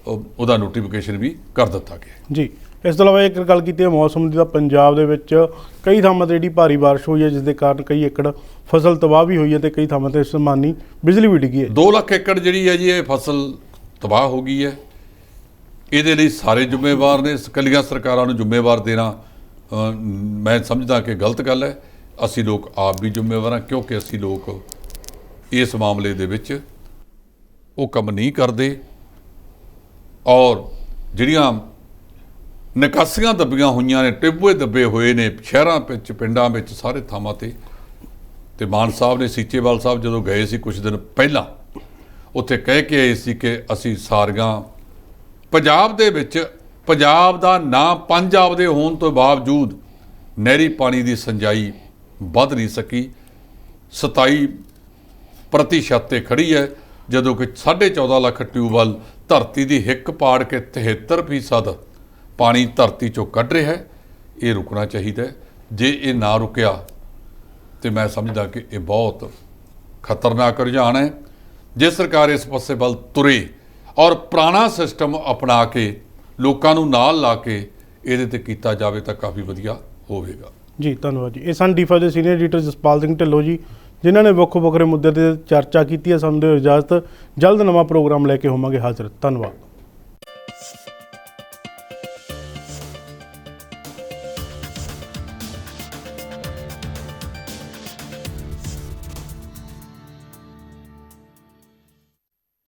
ਉਹਦਾ ਨੋਟੀਫਿਕੇਸ਼ਨ ਵੀ ਕਰ ਦਿੱਤਾ ਗਿਆ। ਜੀ। ਇਸ ਤੋਂ ਇਲਾਵਾ ਇੱਕ ਗੱਲ ਕੀਤੀ ਹੈ ਮੌਸਮ ਦੀ, ਤਾਂ ਪੰਜਾਬ ਦੇ ਵਿੱਚ ਕਈ ਥਾਵਾਂ 'ਤੇ ਜਿਹੜੀ ਭਾਰੀ ਬਾਰਿਸ਼ ਹੋਈ ਹੈ, ਜਿਸ ਦੇ ਕਾਰਨ ਕਈ ਏਕੜ ਫਸਲ ਤਬਾਹ ਵੀ ਹੋਈ ਹੈ ਤੇ ਕਈ ਥਾਵਾਂ 'ਤੇ ਅਸਮਾਨੀ ਬਿਜਲੀ ਵੀ ਡਿੱਗੀ ਹੈ। 2 ਲੱਖ ਏਕੜ ਜਿਹੜੀ ਹੈ ਜੀ ਇਹ ਫਸਲ ਤਬਾਹ ਹੋ ਗਈ ਹੈ। ਇਹਦੇ ਲਈ ਸਾਰੇ ਜ਼ਿੰਮੇਵਾਰ ਨੇ, ਇਕੱਲੀਆਂ ਸਰਕਾਰਾਂ ਨੂੰ ਜ਼ਿੰਮੇਵਾਰ ਦੇਣਾ ਮੈਂ ਸਮਝਦਾ ਕਿ ਗਲਤ ਗੱਲ ਹੈ। ਅਸੀਂ ਲੋਕ ਆਪ ਵੀ ਜ਼ਿੰਮੇਵਾਰ ਹਾਂ, ਕਿਉਂਕਿ ਅਸੀਂ ਲੋਕ ਇਸ ਮਾਮਲੇ ਦੇ ਵਿੱਚ ਉਹ ਕੰਮ ਨਹੀਂ ਕਰਦੇ ਔਰ ਜਿਹੜੀਆਂ ਨਿਕਾਸੀਆਂ ਦੱਬੀਆਂ ਹੋਈਆਂ ਨੇ, ਟਿੱਬੇ ਦੱਬੇ ਹੋਏ ਨੇ ਸ਼ਹਿਰਾਂ ਵਿੱਚ, ਪਿੰਡਾਂ ਵਿੱਚ, ਸਾਰੇ ਥਾਵਾਂ ਤੇ ਮਾਨ ਸਾਹਿਬ ਨੇ ਸੀਚੇਵਾਲ ਸਾਹਿਬ ਜਦੋਂ ਗਏ ਸੀ ਕੁਝ ਦਿਨ ਪਹਿਲਾਂ, ਉੱਥੇ ਕਹਿ ਕੇ ਆਏ ਸੀ ਕਿ ਅਸੀਂ ਸਾਰੀਆਂ ਪੰਜਾਬ ਦੇ ਵਿੱਚ, ਪੰਜਾਬ ਦਾ ਨਾਂ ਪੰਜਾਬ ਦੇ ਹੋਣ ਤੋਂ ਬਾਵਜੂਦ ਨਹਿਰੀ ਪਾਣੀ ਦੀ ਸਿੰਜਾਈ ਵੱਧ ਨਹੀਂ ਸਕੀ। 27% ਤੇ ਖੜੀ ਹੈ, ਜਦੋਂ ਕਿ 14.5 ਲੱਖ ਟਿਊਬਵੈੱਲ ਧਰਤੀ ਦੀ ਹਿੱਕ ਪਾੜ ਕੇ 73% ਪਾਣੀ ਧਰਤੀ 'ਚੋਂ ਕੱਢ ਰਿਹਾ ਹੈ। ਇਹ ਰੁਕਣਾ ਚਾਹੀਦਾ ਹੈ। ਜੇ ਇਹ ਨਾ ਰੁਕਿਆ ਤੇ ਮੈਂ ਸਮਝਦਾ ਕਿ ਇਹ ਬਹੁਤ ਖਤਰਨਾਕ ਰੁਝਾਨ ਹੈ। ਜੇ ਸਰਕਾਰ ਇਸ ਪਾਸੇ ਵੱਲ ਤੁਰੇ ਔਰ ਪੁਰਾਣਾ ਸਿਸਟਮ ਅਪਣਾ ਕੇ ਲੋਕਾਂ ਨੂੰ ਨਾਲ ਲਾ ਕੇ ਇਹਦੇ ਤੇ ਕੀਤਾ ਜਾਵੇ ਤਾਂ ਕਾਫੀ ਵਧੀਆ ਹੋਵੇਗਾ। ਜੀ, ਧੰਨਵਾਦ ਜੀ। ਇਹ ਸਨ D5 ਦੇ ਸੀਨੀਅਰ ਐਡੀਟਰ ਜਸਪਾਲ ਸਿੰਘ ਢਿੱਲੋਂ ਜੀ, ਜਿਨ੍ਹਾਂ ਨੇ ਵੱਖੋ ਵੱਖਰੇ ਮੁੱਦੇ 'ਤੇ ਚਰਚਾ ਕੀਤੀ ਹੈ। ਸਾਨੂੰ ਦਿਓ ਇਜਾਜ਼ਤ, ਜਲਦ ਨਵਾਂ ਪ੍ਰੋਗਰਾਮ ਲੈ ਕੇ ਹੋਵਾਂਗੇ ਹਾਜ਼ਰ। ਧੰਨਵਾਦ।